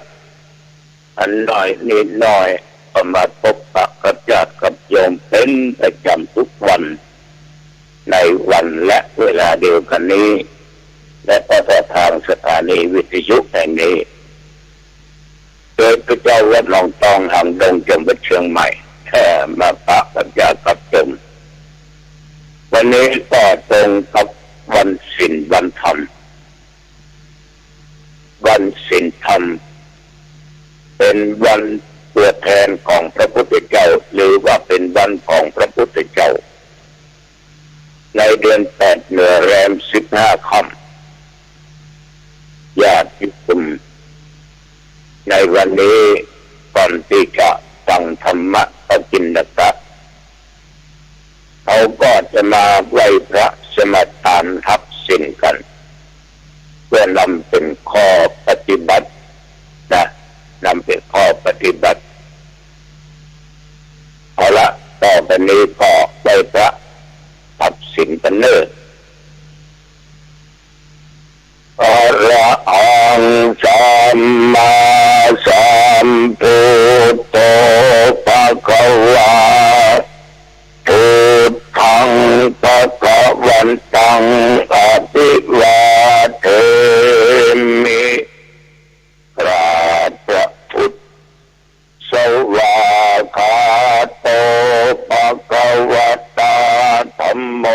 อันน้อยนิดน้อยประมาพบปะกับญาติกับโยมเป็นประจำทุกวันในวันและเวลาเดียวกันนี้และก็ทางสถานีวิทยุแห่งนี้โดยพระเจ้าวัดหนองตองหางดงจังหวัดเชียงใหม่มาปะกับญาติกับโยมวันนี้ก็ตรงกับวันศีลวันธรรมวันศีลธรรมเป็นวันตัวแทนของพระพุทธเจ้าหรือว่าเป็นวันของพระพุทธเจ้าในเดือน8เหนือแรม15ค่ำญาติโยมในวันนี้ก่อนที่จะฟังธรรมะปกิณกะเขาก็จะมาไหว้พระสมทานทับศีลกันเพื่อนำเป็นข้อปฏิบัตินำเป็นข้อปฏิบัติเอาละต่อไปนี้ก็ไหว้พระทับศีลกันเนอะอะระหังสัมมาสัมพุทโธภะคะวาพุทธังภะคะวันตังอะภิวาเทมิกราบพระพุทธสวากขาโตภะคะวะตาธัมโม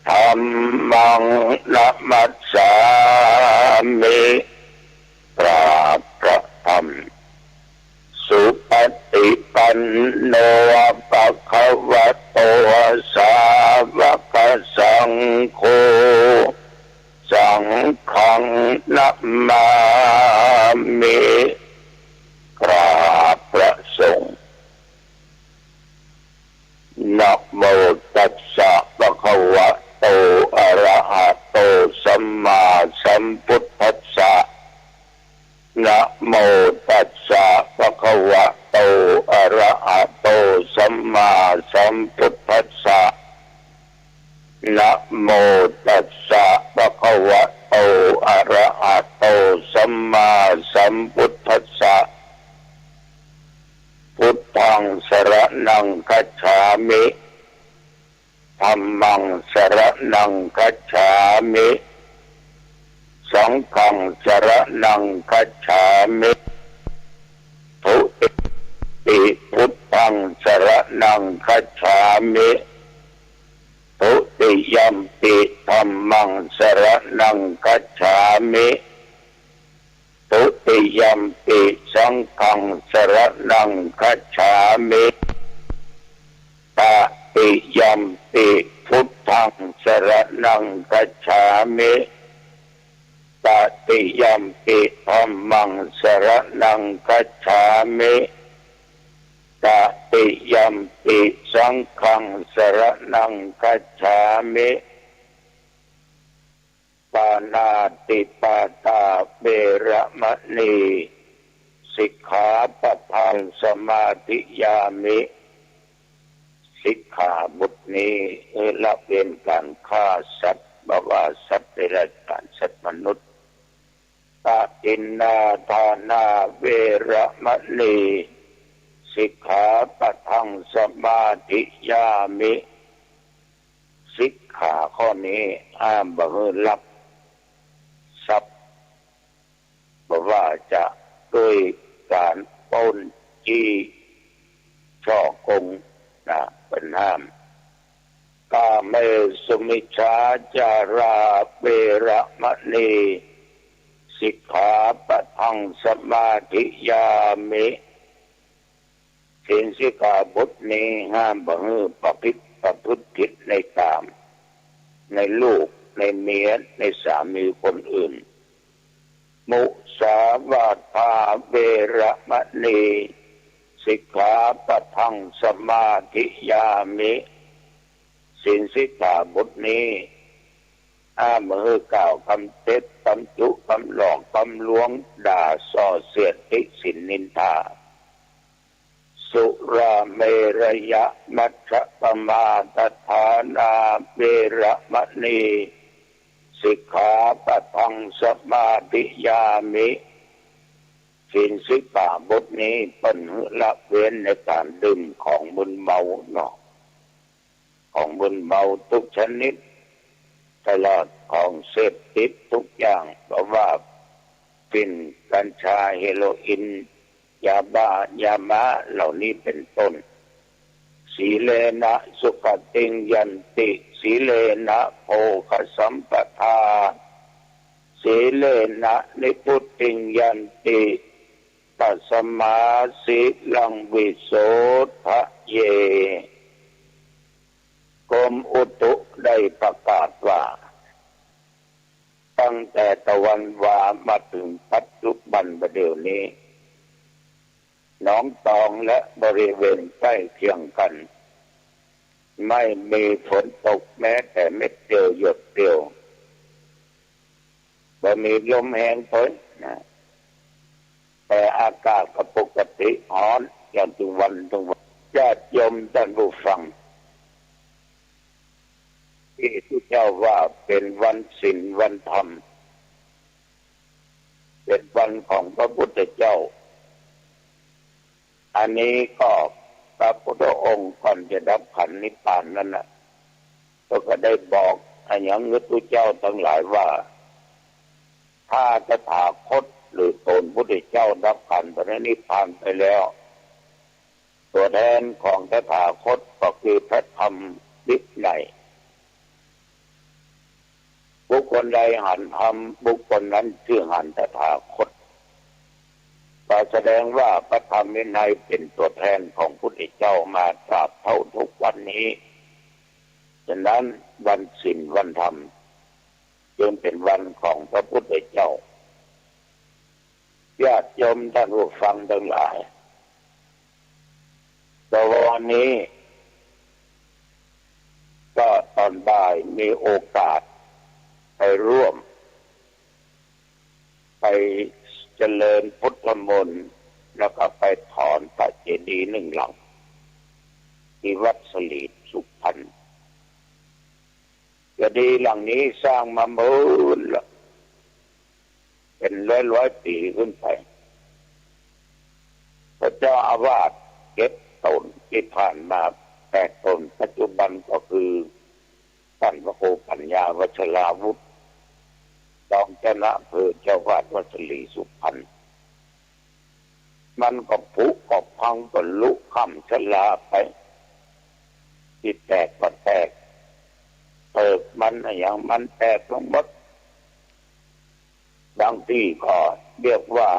ธัมมังนะมัสสามิกราบพระธรรมสุปฏิปันโนภะคะวะโตสาวกสังโฆสังฆังนะมามิกราบพระสงฆ์นะโมตัสสะภะคะวะโตอะระหะโตสัมมาสัมพุทธัสสะนะโมตัสสะภะคะวะโตอะระหะโตสัมมาสัมพุทธัสสะนะโมตัสสะภะคะวะโตอะระหะโตสัมมาสัมพุทธัสสะพุทธังสรณังคัจฉามิธัมมังสรณังคัจฉามิสังฆังสรณังคัจฉามิทุติพุทธังสรณังคัจฉามิทุติยัมปิธัมมังสรณังคัจฉามิทุติยัมปิสังฆังสรณังคัจฉามิตติยัมปิพุทธังสรณังคัจฉามิ ตติยัมปิธัมมังสรณังคัจฉามิตติยัมปิสังฆังสรณังคัจฉามิปานาติปาตาเวระมะนีสิกขาปะทังสมาธิยามิสิกขาบทนี้ละเว้นการฆ่าสัตว์บวาสัตว์เดรัจฉานสัตว์มนุษย์ปาตินนาทานาเวระมะนีสิกขาปะทังสมาธิยามิสิกขาข้อนี้ห้ามบ่ให้ลักทรัพย์บ่ว่าจะด้วยการปล้นจี้ช่อโกงนะเป็นห้ามกาเมสุมิจฉาจาราเวระมะนีสิกขาปะทังสมาธิยามิศีลสิกขาบทนี้ห้ามบ่ให้ประพฤติผิดในกามในลูกในเมียในสามีคนอื่นมุสาวาทาเวระมะนีสิกขาปะทังสมาธิยามิศีลสิกขาบทนี้ห้ามบ่ให้กล่าวคำเท็จคำจุคำหลอกคำลวงด่าส่อเสียดติฉินนินทาสุราเมรยะมัชฌปมาทฐานาเวระมะนีสิกขาปะทังสมาธิยามิศีลสิกขาบทนี้เป็นละเว้นในการดื่มของมึนเมาเนาะของมึนเมาทุกชนิดตลอดของเสพติดทุกอย่างเพราะว่าเป็นกัญชาเฮโรอีนยาบ้ายามะเหล่านี้เป็นต้นสีเลนะสุขติงยันติสีเลนะโภคสัมปทาสีเลนะนิพุตติงยันติตัสมาสีลังวิโสทะเยกรมอุตุได้ประกาศว่าตั้งแต่ตะวันวามาถึงปัจจุบันประเดี๋ยวนี้หนองตองและบริเวณใกล้เคียงกันไม่มีฝนตกแม้แต่เม็ดเดียวหยดเดียวบ่มีลมแห้งฝนนะแต่อากาศก็ปกติร้อนอย่างทุกวันญาติโยมท่านผู้ฟังที่ทุกเจ้าว่าเป็นวันศีลวันธรรมเป็นวันของพระพุทธเจ้าอันนี้ก็พระพุทธองค์ก่อนจะดับขันธ์นิพพานนั่นน่ะก็ได้บอกให้ยังนึกทุกเจ้าทั้งหลายว่าถ้าตถาคตหรือตนพุทธเจ้าดับขันธ์ปรินิพพานไปแล้วตัวแทนของตถาคตก็คือพระธรรมวินัยบุคคลใดหันธรรมบุคคลนั้นชื่อหันตถาคตก็แสดงว่าพระธรรมวินัยเป็นตัวแทนของพุทธเจ้ามาตราบเท่าทุกวันนี้ฉะนั้นวันศีลวันธรรมจึงเป็นวันของพระพุทธเจ้าญาติโยมท่านผู้ฟังทั้งหลายแต่วันนี้ก็ตอนบ่ายมีโอกาสไปร่วมไปเจริญพุทธมนต์แล้วก็ไปถอนพระเจดีย์หนึ่งหลังที่วัดสลีสุพรรณเจดีย์หลังนี้สร้างมาหมื่นละเป็นร้อยปีขึ้นไปพระเจ้าอาวาสเก็บตนที่ผ่านมา8 ตนปัจจุบันก็คือท่านพระครูปัญญาวัชราวุฒิรองเจ้าคณะอำเภอเจ้าวาดวัดสลีสุพรรณมันก็ผุก็พังก็ลุค่ำชลาไปที่แตกก็แตกเปิดมันอย่างมันแตกลงหมดบางที่ก็เรียกว่า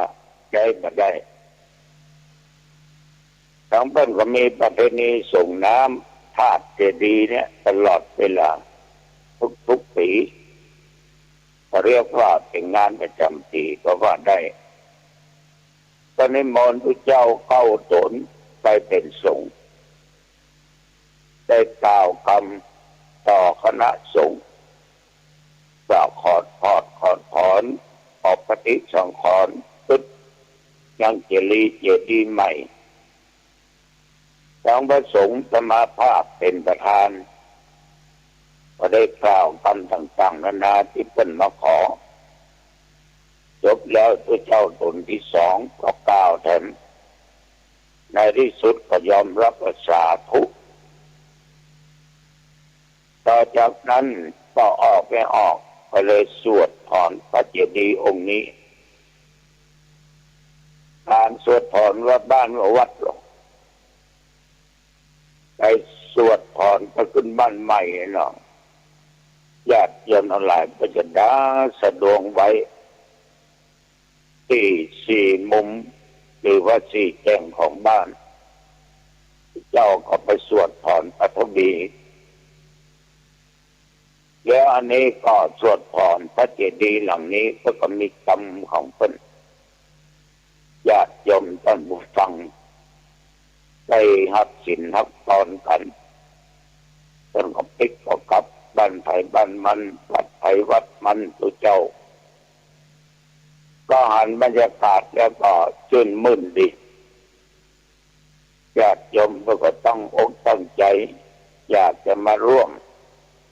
ใจไม่ได้ทั้งเพิ่นก็มีประเพณีส่งน้ำธาตุเจดีย์เนี่ยตลอดเวลาทุกปี เรียกว่าเป็นงานประจำปีก็ว่าได้ก็นิมนต์พระเจ้าเข้าตนไปเป็นสงฆ์ได้กล่าวคำต่อคณะสงฆ์กล่าวขอถอนออกปฏิสังขรณ์ตึกยังเจดีย์ใหม่ทั้งพระสงฆ์สมาภาพเป็นประธานก็ได้กล่าวคำต่างๆนานาที่เพิ่นมาขอจบแล้วพระเจ้าตนที่สองก็กล่าวแถมในที่สุดก็ยอมรับสาธุต่อจากนั้นก็ออกไม่ออกก็เลยสวดถอนพระเจดีย์องค์นี้การสวดถอนว่าบ้านว่าวัดหรอกไปสวดถอนก็ขึ้นบ้านใหม่เนาะญาติโยมทั้งหลายก็จะได้สะดวกไว้ที่สี่มุมหรือว่าสี่แห่งของบ้านเจ้าก็ไปสวดถอนพระทวีแล้วอันนี้ก็สวดถอนพระเจดีย์หลังนี้ก็มีกรรมของเพิ่นญาติโยมท่านผู้ฟังได้รับศีลรับพรกันเพิ่นก็ปิดก็กลับบ้านไผบ้านมันวัดไผวัดมันตัวเจ้าก็หันบรรยากาศแล้วก็ชื่นมื่นดีญาติโยมก็ต้องอกตั้งใจอยากจะมาร่วม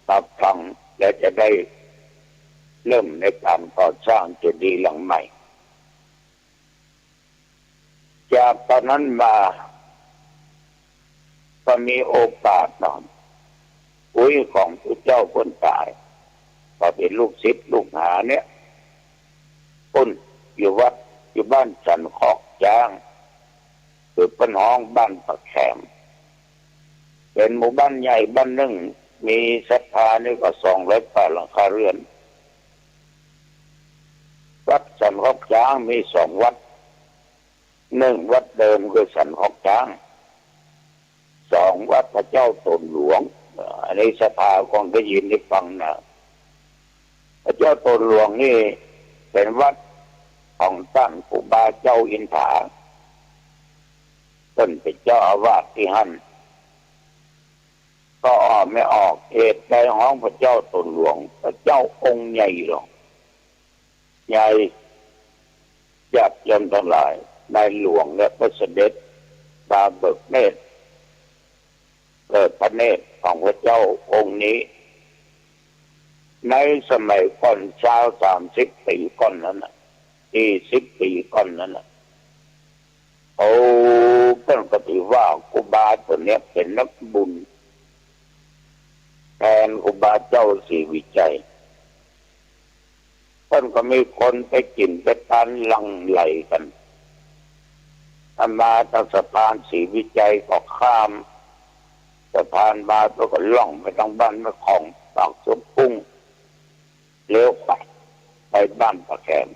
รับฟังและจะได้เริ่มในการก่อสร้างเจดีย์หลังใหม่จากตอนนั้นมาก็มีโอกาสนอนอุ้ยของพระเจ้าคนตายก็เป็นลูกศิษย์ลูกหาเนี่ยคนอยู่วัดอยู่บ้านสันขอกจ้างคือเป็นห้องบ้านปะแขมเป็นหมู่บ้านใหญ่บ้านหนึ่งมีศรัทธานี่ก็200 หลังคาเรือนวัดสันขอกจ้างมี2 วัด1 วัดเดิมคือสันขอกจ้าง2 วัดพระเจ้าตนหลวงอันนี้ศรัทธาคงได้ยินได้ฟังนะพระเจ้าตนหลวงนี่เป็นวัดของท่านครูบาเจ้าอินทาต้นเป็นเจ้าอาวาสที่หั่นก็ออกไม่ออกเหตุในห้องพระเจ้าตนหลวงพระเจ้าองค์ใหญ่หรอกใหญ่ญาติโยมทั้งหลายในหลวงและพระเสด็จตาเบิกเนตรเกิดพระเนตรของพระเจ้าองค์นี้ในสมัยก่อน30 ปีก่อนนั้นน่ะ20 ปีก่อนนั้นน่ะโอ้เพิ่นก็ถือว่าครูบาตัวเนี้ยเป็นนักบุญแทนครูบาเจ้าศรีวิจัยเพิ่นก็มีคนไปกินไปทานหลั่งไหลกันมาทางสะพานศรีวิจัยก็ข้ามสะพานมาตัวก็ล่องไปทางบ้านแม่ของปากสมพุ่งเลี้ยวไปบ้านปะแขม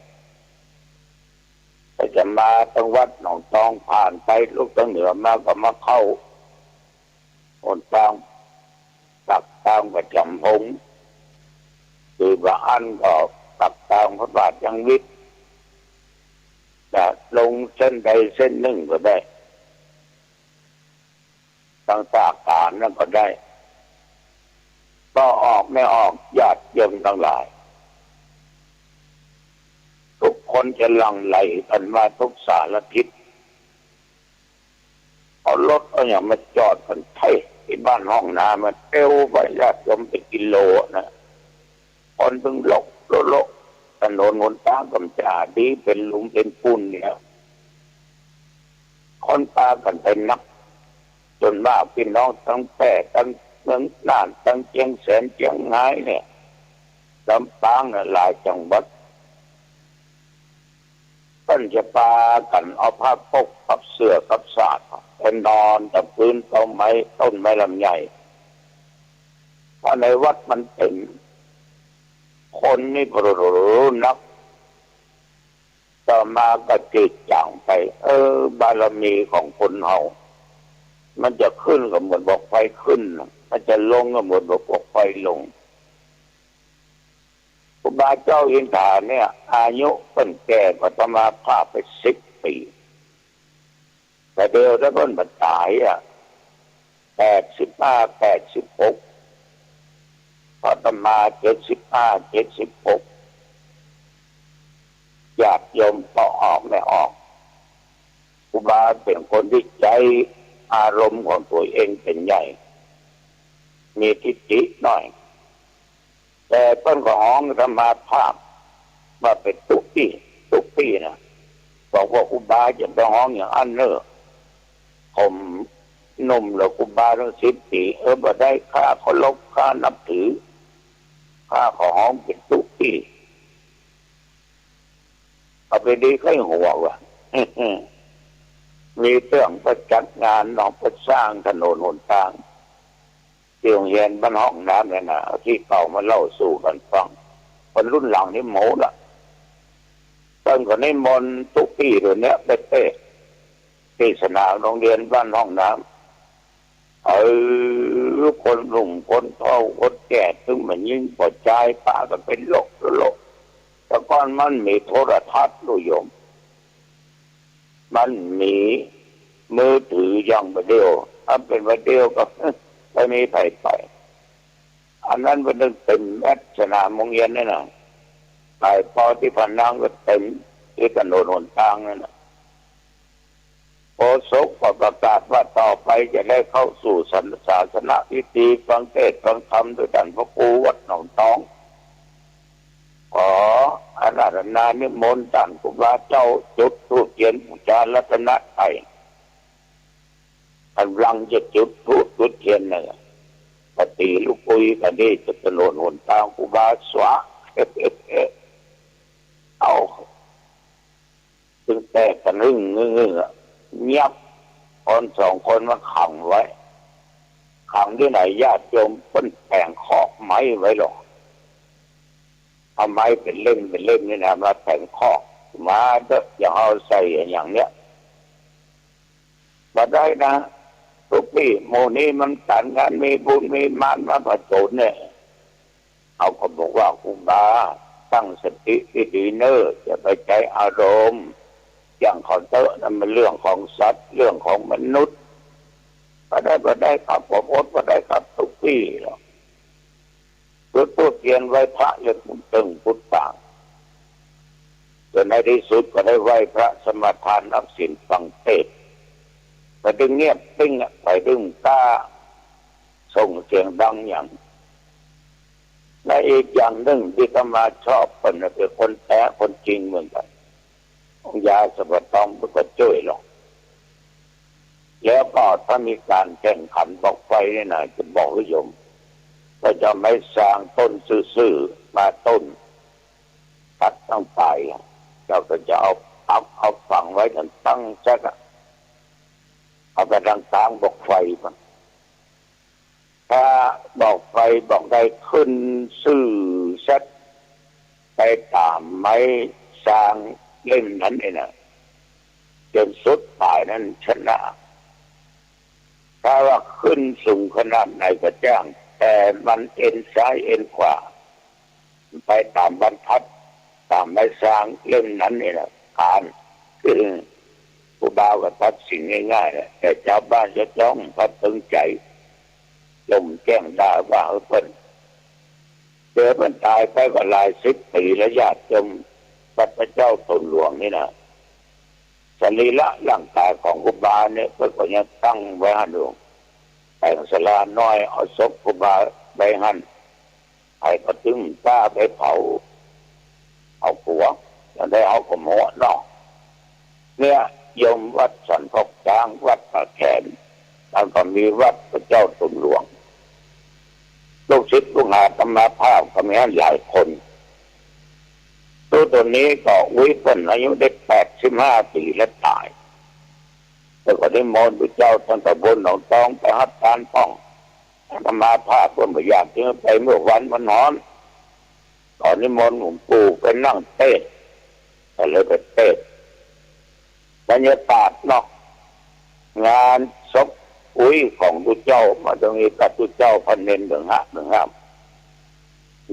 ก็จะมาทางวัดหนองตองผ่านไปลูกทางเหนือมาก็มาเข้าหนทางตักตามประจำพงคือว่าอันก็ตักตามพระบาทยังวิทย์จะลงเส้นใดเส้นหนึ่งก็ได้ตั้งตาการนั่นก็ได้ก็ออกไม่ออกญาติโยมทั้งหลายทุกคนจะหลั่งไหลกันมาทุกสารทิศเอารถเอาอย่างมาจอดกันไทยที่บ้านห้องน้ำมันเอวไปญาติโยมเป็นกิโลนะคนถึงลกถนนหนทางกำจาดีเป็นหลุมเป็นปูนเนี่ยคนตากันเป็นนักจนมากพี่น้องทั้งแพร่ทั้งเมืองน่านทั้งเชียงแสนเชียงรายเนี่ยลำปางหลายจังหวัดต้นจะปากันเอาผ้าปกกับเสื้อกับสาดเป็นนอนกับพื้นต้นไม้ลำใหญ่เพราะในวัดมันเต็มคนนี่พรู้นักต่อมาก็จืดจางไปบารมีของคนเฮามันจะขึ้นก็เหมือนบอกไฟขึ้นมันจะลงก็เหมือนบอกไฟลง ครูบาเจ้าอินทาเนี่ยอายุเพิ่นแก่กว่าอาตมาภาพไป10 ปีแต่เดียวถ้าเพิ่นมาตาย85 86อาตมา75 76ญาติโยมก็ออกไม่ออกครูบาเป็นคนที่ใจอารมณ์ของตัวเองเป็นใหญ่มีทิฏฐิหน่อยแต่เพิ่นก็ฮ้องธรรมาภาพว่าเป็นทุกปีนะบอกว่าครูบาจะต้องฮ้องอย่างอันเนอผมหนุ่มแล้วครูบาต้อง10 ปีบ่ได้ค่าเคารพค่านับถือค่าขอฮ้องเป็นทุกปีเอาไปดีค่อยหัวว่ะ มีเรื่องประจัดงานหนองประสร้างถนนหนทางที่โรงเรียนบ้านห้องน้ำเนี่ยนะที่เก่ามาเล่าสู่กันฟังคนรุ่นหลังนี่โมละต้นคนนี้มนทุกปีเดี๋ยวนี้เต้ที่สนามโรงเรียนบ้านห้องน้ำคนหนุ่มคนเฒ่าคนแก่ถึงมันยิ่งปวดใจป้าก็เป็นโรคแต่ก่อนมันมีโทรทัศน์ดูโยมมันมีมือถืออย่างวิดีโอถ้าเป็นวิดีโอก็ไม่มีไผไปอันนั้นมันเต็มแอดสนามโรงเรียนนี่นะไปพอที่พันนังก็เต็มที่ถนนหนทางนั่นนะโอศกประกาศว่าต่อไปจะได้เข้าสู่ศาสนาพิธีฟังเทศน์ฟังธรรมด้วยกันพระครูวัดหนองตองขออาราธนานิมนต์ท่านครูบาเจ้าจุดธูปเทียนบูชารัตนตรัยกำลังจะจุดธูปจุดเทียนเนี่ยปฏิลูกปุยกันนี่จะถนนหนทางครูบาสวะเอาจึงแต่กันหึ่งเงียบคน2 คนมาขังไว้ขังที่ไหนญาติโยมเพิ่นแต่งขอกไม้ไว้หรอกเอาไม้เป็นเล่มนี่นะมาแต่งขอกมาเด้ออย่าเอาใส่อย่างเนี้ยมาได้นะทุกปีโมนี้มันตันงานมีบุญมีมานมาผจญเนี่ยเอาก็บอกว่าครูบาตั้งสติที่ดีเนอจะไปใจอารมณ์อย่างขอเตอะนั่นมันเรื่องของสัตว์เรื่องของมนุษย์ก็ได้ขับผมอดก็ได้ขับทุกปีหรอกพูดเรียนไว้พระเรื่องตึงพุทธต่างจนในที่สุดก็ได้ไหว้พระสมทานนับศีลฟังเทศน์ไปดึงเงียบติ้งไปดึงตาส่งเสียงดังอย่างและอีกอย่างหนึ่งที่ธรรมาชอบเป็นคนแท้คนจริงเหมือนกันองค์ยาสมบัติทองก็ช่วยหรอกแล้วก็ถ้ามีการแข่งขันบอกไฟนี่นะจะบอกให้โยมก็จะไม่สร้างต้นซื่อๆมาต้นตัดต้องไปเราก็จะเอาฝังไว้กันตั้งจักเอาไปดังทางบอกไฟมันถ้าบอกไฟบอกได้ขึ้นซื่อชัดไปตามไม้สร้างเล่นนั้นเองนะจนสุดปลายนั้นชนะถ้าว่าขึ้นสูงขนาดไหนก็จ้างแต่มันเอ็นซ้ายเอ็นขวาไปตามบรรทัดตามไม้สร้างเล่นนั้นเองนะการคือผู้บ่าวก็ตัดสิ่งง่ายๆนะแต่ชาวบ้านจะต้องพัดตึงใจลมแจ้งด่าว่าเพิ่นเดี๋ยวมันตายไปก็หลาย10 ปีแล้วญาติโยมพระเจ้าตนหลวงนี่นะสรีระร่างกายของครูบาเนี่ยเพิ่นก็ยังตั้งไว้ให้ดูแต่ศาลาน้อยเอาศพครูบาไปหั่นให้ก็ถึงตาไปเผาเอาหัวแล้วได้เอาหัวเนาะเนี่ยโยมวัดสันพกจางวัดปะแคนแล้วก็มีวัดพระเจ้าตนหลวงลูกศิษย์ลูกหาธรรมภาพก็มีหลายคนตัวนี้ก็วิปัสสนาอายุได้85 ปีและตายแล้วก็ได้มนต์พระเจ้าท่านตะบนหนองตองไปหัดการป้องธรรมภาพเพื่อนพยายามที่ไปเมื่อวันนอนตอนนี้มนต์หลวงปู่ไปนั่งเทศก็เลยไปเทศบรรยากาศเนาะงานศพของพระเจ้ามาตรงนี้กับพระเจ้าพันเนนเดืองห้าม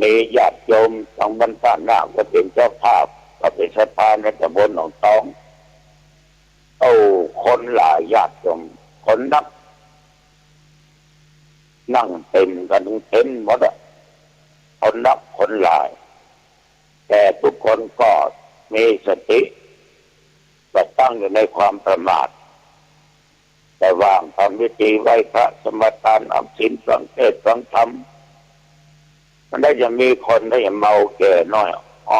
มีญาติโยมทางบรรดาหน้าก็เป็นเจ้าภาพก็เป็นสภาในตำบลหนองตองคนหลายญาติโยมคนนับนั่งเต็มกันเต็มหมดอะคนนับคนหลายแต่ทุกคนก็มีสติก็ตั้งอยู่ในความประมาทแต่ว่างทำพิธีไหว้พระสมทานอับศีลฟังเทศน์ฟังธรรมมันได้จะมีคนได้เมาแก่น้อยอ้อ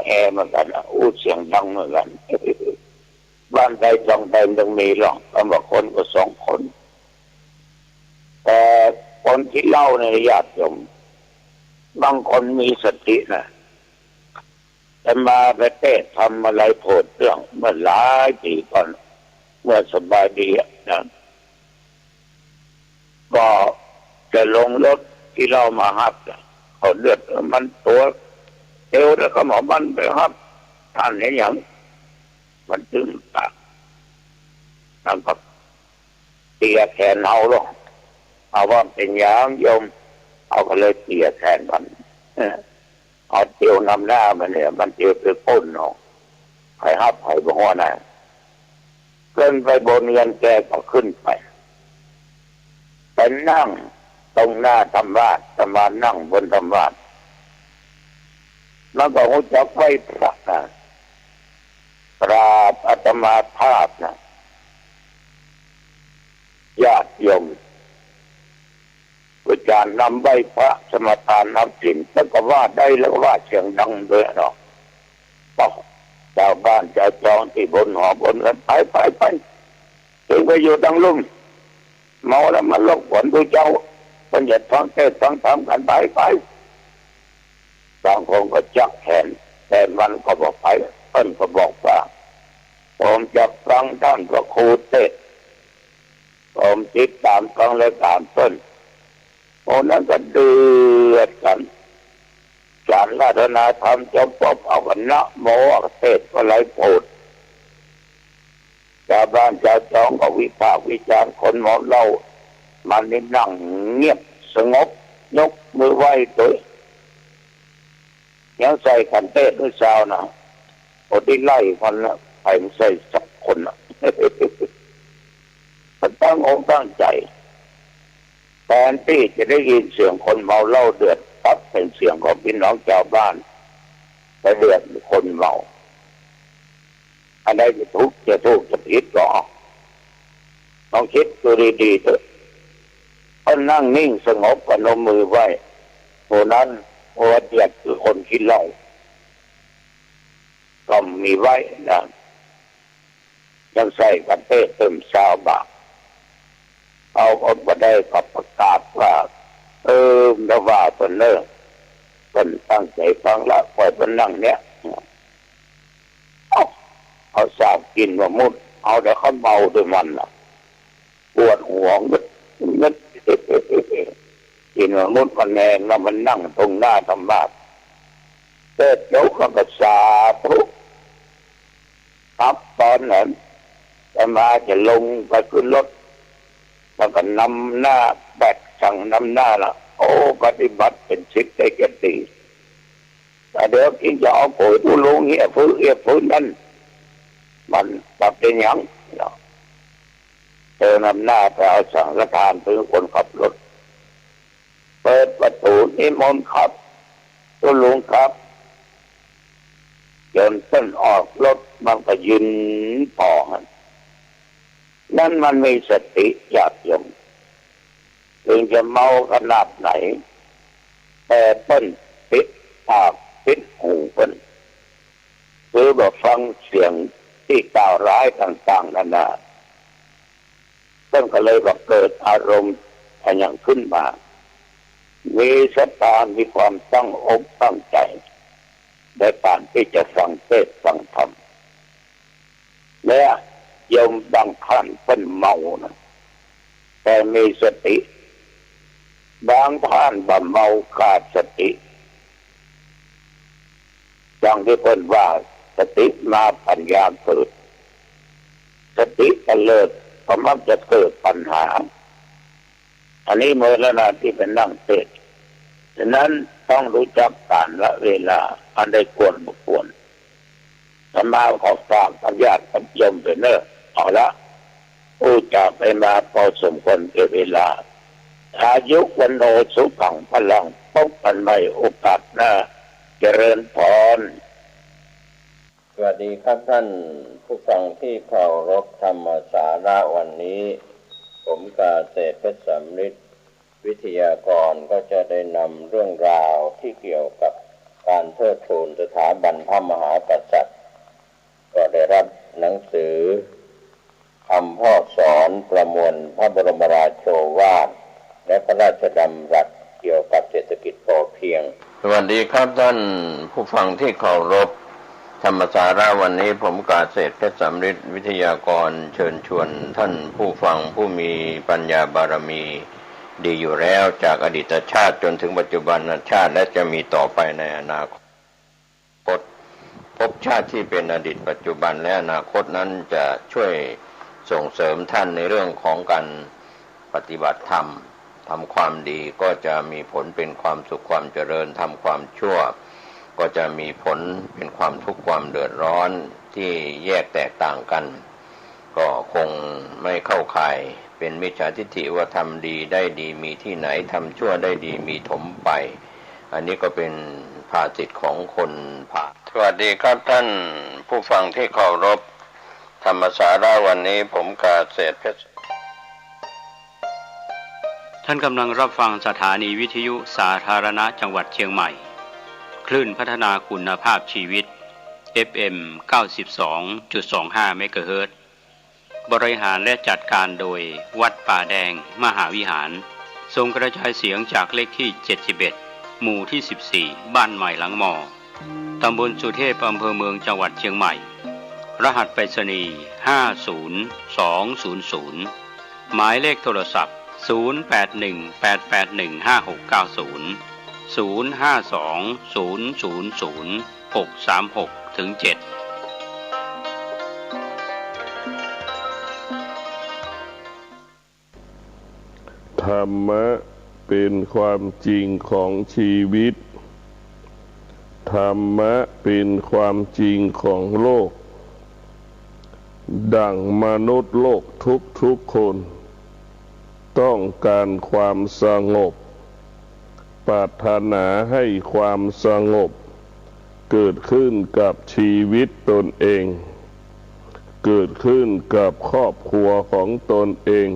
แอเหมือนกันอู้เสียงดังเหมือนกันบ้านใดช่องใดต้องมีหรอกคำว่าคนก็2 คนแต่คนที่เล่าในญาติโยมบางคนมีสตินะแต่มาไปเทศทำอะไรโผดเรื่องเมื่อหลายปีก่อนเมื่อสบายดีนะก็จะลงรถที่เรามาฮับเขาเลือดมันตัวเอวแล้วก็หมอมันไปฮับท่านเห็นอย่างมันตึงปากนั่นก็เตียแขนเอาลงเอาว่าเป็นยางโยมเอาก็เลยเตียแขนมันเอาเตียวนำหน้ามันเนี่ยมันเตียวไปก้นเนาะใครฮับใครบ่หัวหน้าเกินไปบนเงินแกก็ขึ้นไปนั่งตรงหน้าธรรมวาสธรรมานั่งบนธรรมวาสแล้วก็หัวจักไว้พระนะกราบอาตมาภาพนะญาติโยมอาจารย์นำใบพระสมทานนับศีลแล้วก็ว่าได้แล้วว่าเสียงดังด้วยเนาะชาวบ้านชาวจองที่บนหอบนกันไปถึงไปอยู่ดังลุ่มเมาแล้วมันลกฝนดูเจ้าคนหยัดฟังเทศน์ฟังธรรมกันไปบางคนก็จักแขนแต่มันก็บอกไปเพิ่นก็บอกว่าผมจะฟังท่านพระครูเทศน์ผมติดตามฟังและตามเพิ่นนั้นก็เดือดกันจารย์ราธนาธรรมจบปบเอากันนะโมเทศก็ไหลโผดชาวบ้านชาวจองก็วิพากษ์วิจารณ์คนเมาเหล้ามันนี่นั่งเงียบสงบยกมือไหว้ตัวยังใส่กันเทศด้วยสาวนะพอได้ไล่คนละใครไม่ใส่สักคนนะมันตั้งองค์ตั้งใจแทนที่จะได้ยินเสียงคนเมาเหล้าเดือดปั๊บเป็นเสียงของพี่น้องชาวบ้านไปเดือดคนเมาอันใดจะถูกจะผิดก็ต้องคิดดูดีๆเถอะเขานั่งนิ่งสงบพนมมือไหว้ผู้นั้นหัวเดียดคือคนคิดเหล้าก็มีไว้นะยังใส่กันเต้เติมชาวบ้านเอาคนมาได้กับประกาศว่าแล้วว่าคนเลิกคนตั้งใจฟังละปล่อยคนนั่งเนี้ยเอาสาบกินว่ามุดเอาแต่เขาเมาด้วยมันล่ะปวดหัวงึดกินว่ามุดมันแรงแล้วมันนั่งตรงหน้าธรรมะเสร็จแล้วก็สาธุครับตอนนั้นจะมาจะลงไปขึ้นรถแล้วก็นำหน้าแบกสั่งนำหน้าละปฏิบัติเป็นชิดได้แก่ตีแต่เดี๋ยวกินจะเอาโผล่ทุลุงเหี้ยฟื้นนั่นมันเป็นยังนำหน้าไปเอาสังฆทานถึงคนขับรถเปิดประตูนิมนต์ครับทุลุงครับจนต้นออกรถมันก็ยืนต่อนั่นมันมีสติญาติโยมถึงจะเมาขนาดไหนแต่เปิ้นปิดปากปิดหูเปิ้นคือแบบฟังเสียงที่กล่าวร้ายต่างๆนานาเปิ้นก็เลยแบบเกิดอารมณ์อย่างขึ้นมามีศรัทธามีความตั้งอกตั้งใจในการที่จะฟังเทศน์ฟังธรรมและโยมบางท่านเป็นเมานะแต่มีสติบางท่านบ่เมาขาดสติอย่างที่เพิ่นว่าสติมาปัญญาเกิดสติก็เลิศก็มักจะเกิดปัญหาอันนี้เมื่อแล้วนะที่เป็นนั่งเทศ ฉะนั้นต้องรู้จักการละเวลาอันได้ควรบุควรธรรมะขอฝากกับญาติกับโยมไปเนอะเอาละผู้จะไปมาพอสมควรแก่เวลาอายุวันโนสุขังพลังพบกันใหม่โอกาสหน้าเจริญพร สวัสดีครับท่านผู้ฟังที่เคารพธรรมสาระวันนี้ผมกาเศรษฐ์เพชรสำริดวิทยากรก็จะได้นำเรื่องราวที่เกี่ยวกับการเทิดทูนสถาบันพระมหากษัตริย์ก็ได้รับหนังสือคำพ่อสอนประมวลพระบรมราโชวาทและพระราชดำรัสเกี่ยวกับเศรษฐกิจพอเพียงสวัสดีครับท่านผู้ฟังที่เคารพธรรมสาระวันนี้ผมกาเศรษฐ์เพชรสำริดวิทยากรเชิญชวนท่านผู้ฟังผู้มีปัญญาบารมีดีอยู่แล้วจากอดีตชาติจนถึงปัจจุบันชาติและจะมีต่อไปในอนาคตภพชาติที่เป็นอดีตปัจจุบันและอนาคตนั้นจะช่วยส่งเสริมท่านในเรื่องของการปฏิบัติธรรมทำความดีก็จะมีผลเป็นความสุขความเจริญทำความชั่วก็จะมีผลเป็นความทุกข์ความเดือดร้อนที่แยกแตกต่างกันก็คงไม่เข้าข่ายเป็นมิจฉาทิฏฐิว่าทำดีได้ดีมีที่ไหนทำชั่วได้ดีมีถมไปอันนี้ก็เป็นภาษิตของคนผ่าสวัสดีครับท่านผู้ฟังที่เคารพธรรมสาระวันนี้ผมกาเศรษฐ์เพชรท่านกำลังรับฟังสถานีวิทยุสาธารณะจังหวัดเชียงใหม่คลื่นพัฒนาคุณภาพชีวิต FM 92.25 เมกะเฮิรตซ์บริหารและจัดการโดยวัดป่าแดงมหาวิหารส่งกระจายเสียงจากเลขที่71หมู่ที่14บ้านใหม่หลังมอตำบลสุเทพอำเภอเมืองจังหวัดเชียงใหม่รหัสไปรษณีย์50200หมายเลขโทรศัพท์0818815690 0520000636-7ธรรมะเป็นความจริงของชีวิตธรรมะเป็นความจริงของโลกดั่งมนุษย์โลกทุกคนต้องการความสงบปรารถนาให้ความสงบเกิดขึ้นกับชีวิตตนเองเกิดขึ้นกับครอบครัวของตนเอง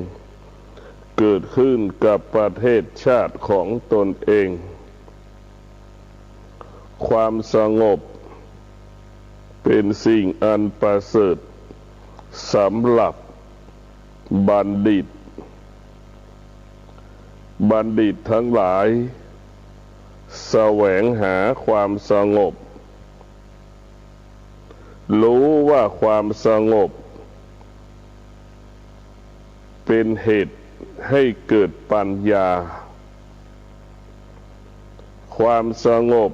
เกิดขึ้นกับประเทศชาติของตนเองความสงบเป็นสิ่งอันประเสริฐสำหรับบัณฑิตทั้งหลายแสวงหาความสงบรู้ว่าความสงบเป็นเหตุให้เกิดปัญญาความสงบ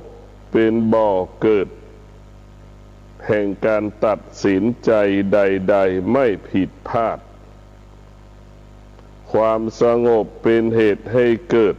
เป็นบ่อเกิดแห่งการตัดสินใจใดๆไม่ผิดพลาดความสงบเป็นเหตุให้เกิด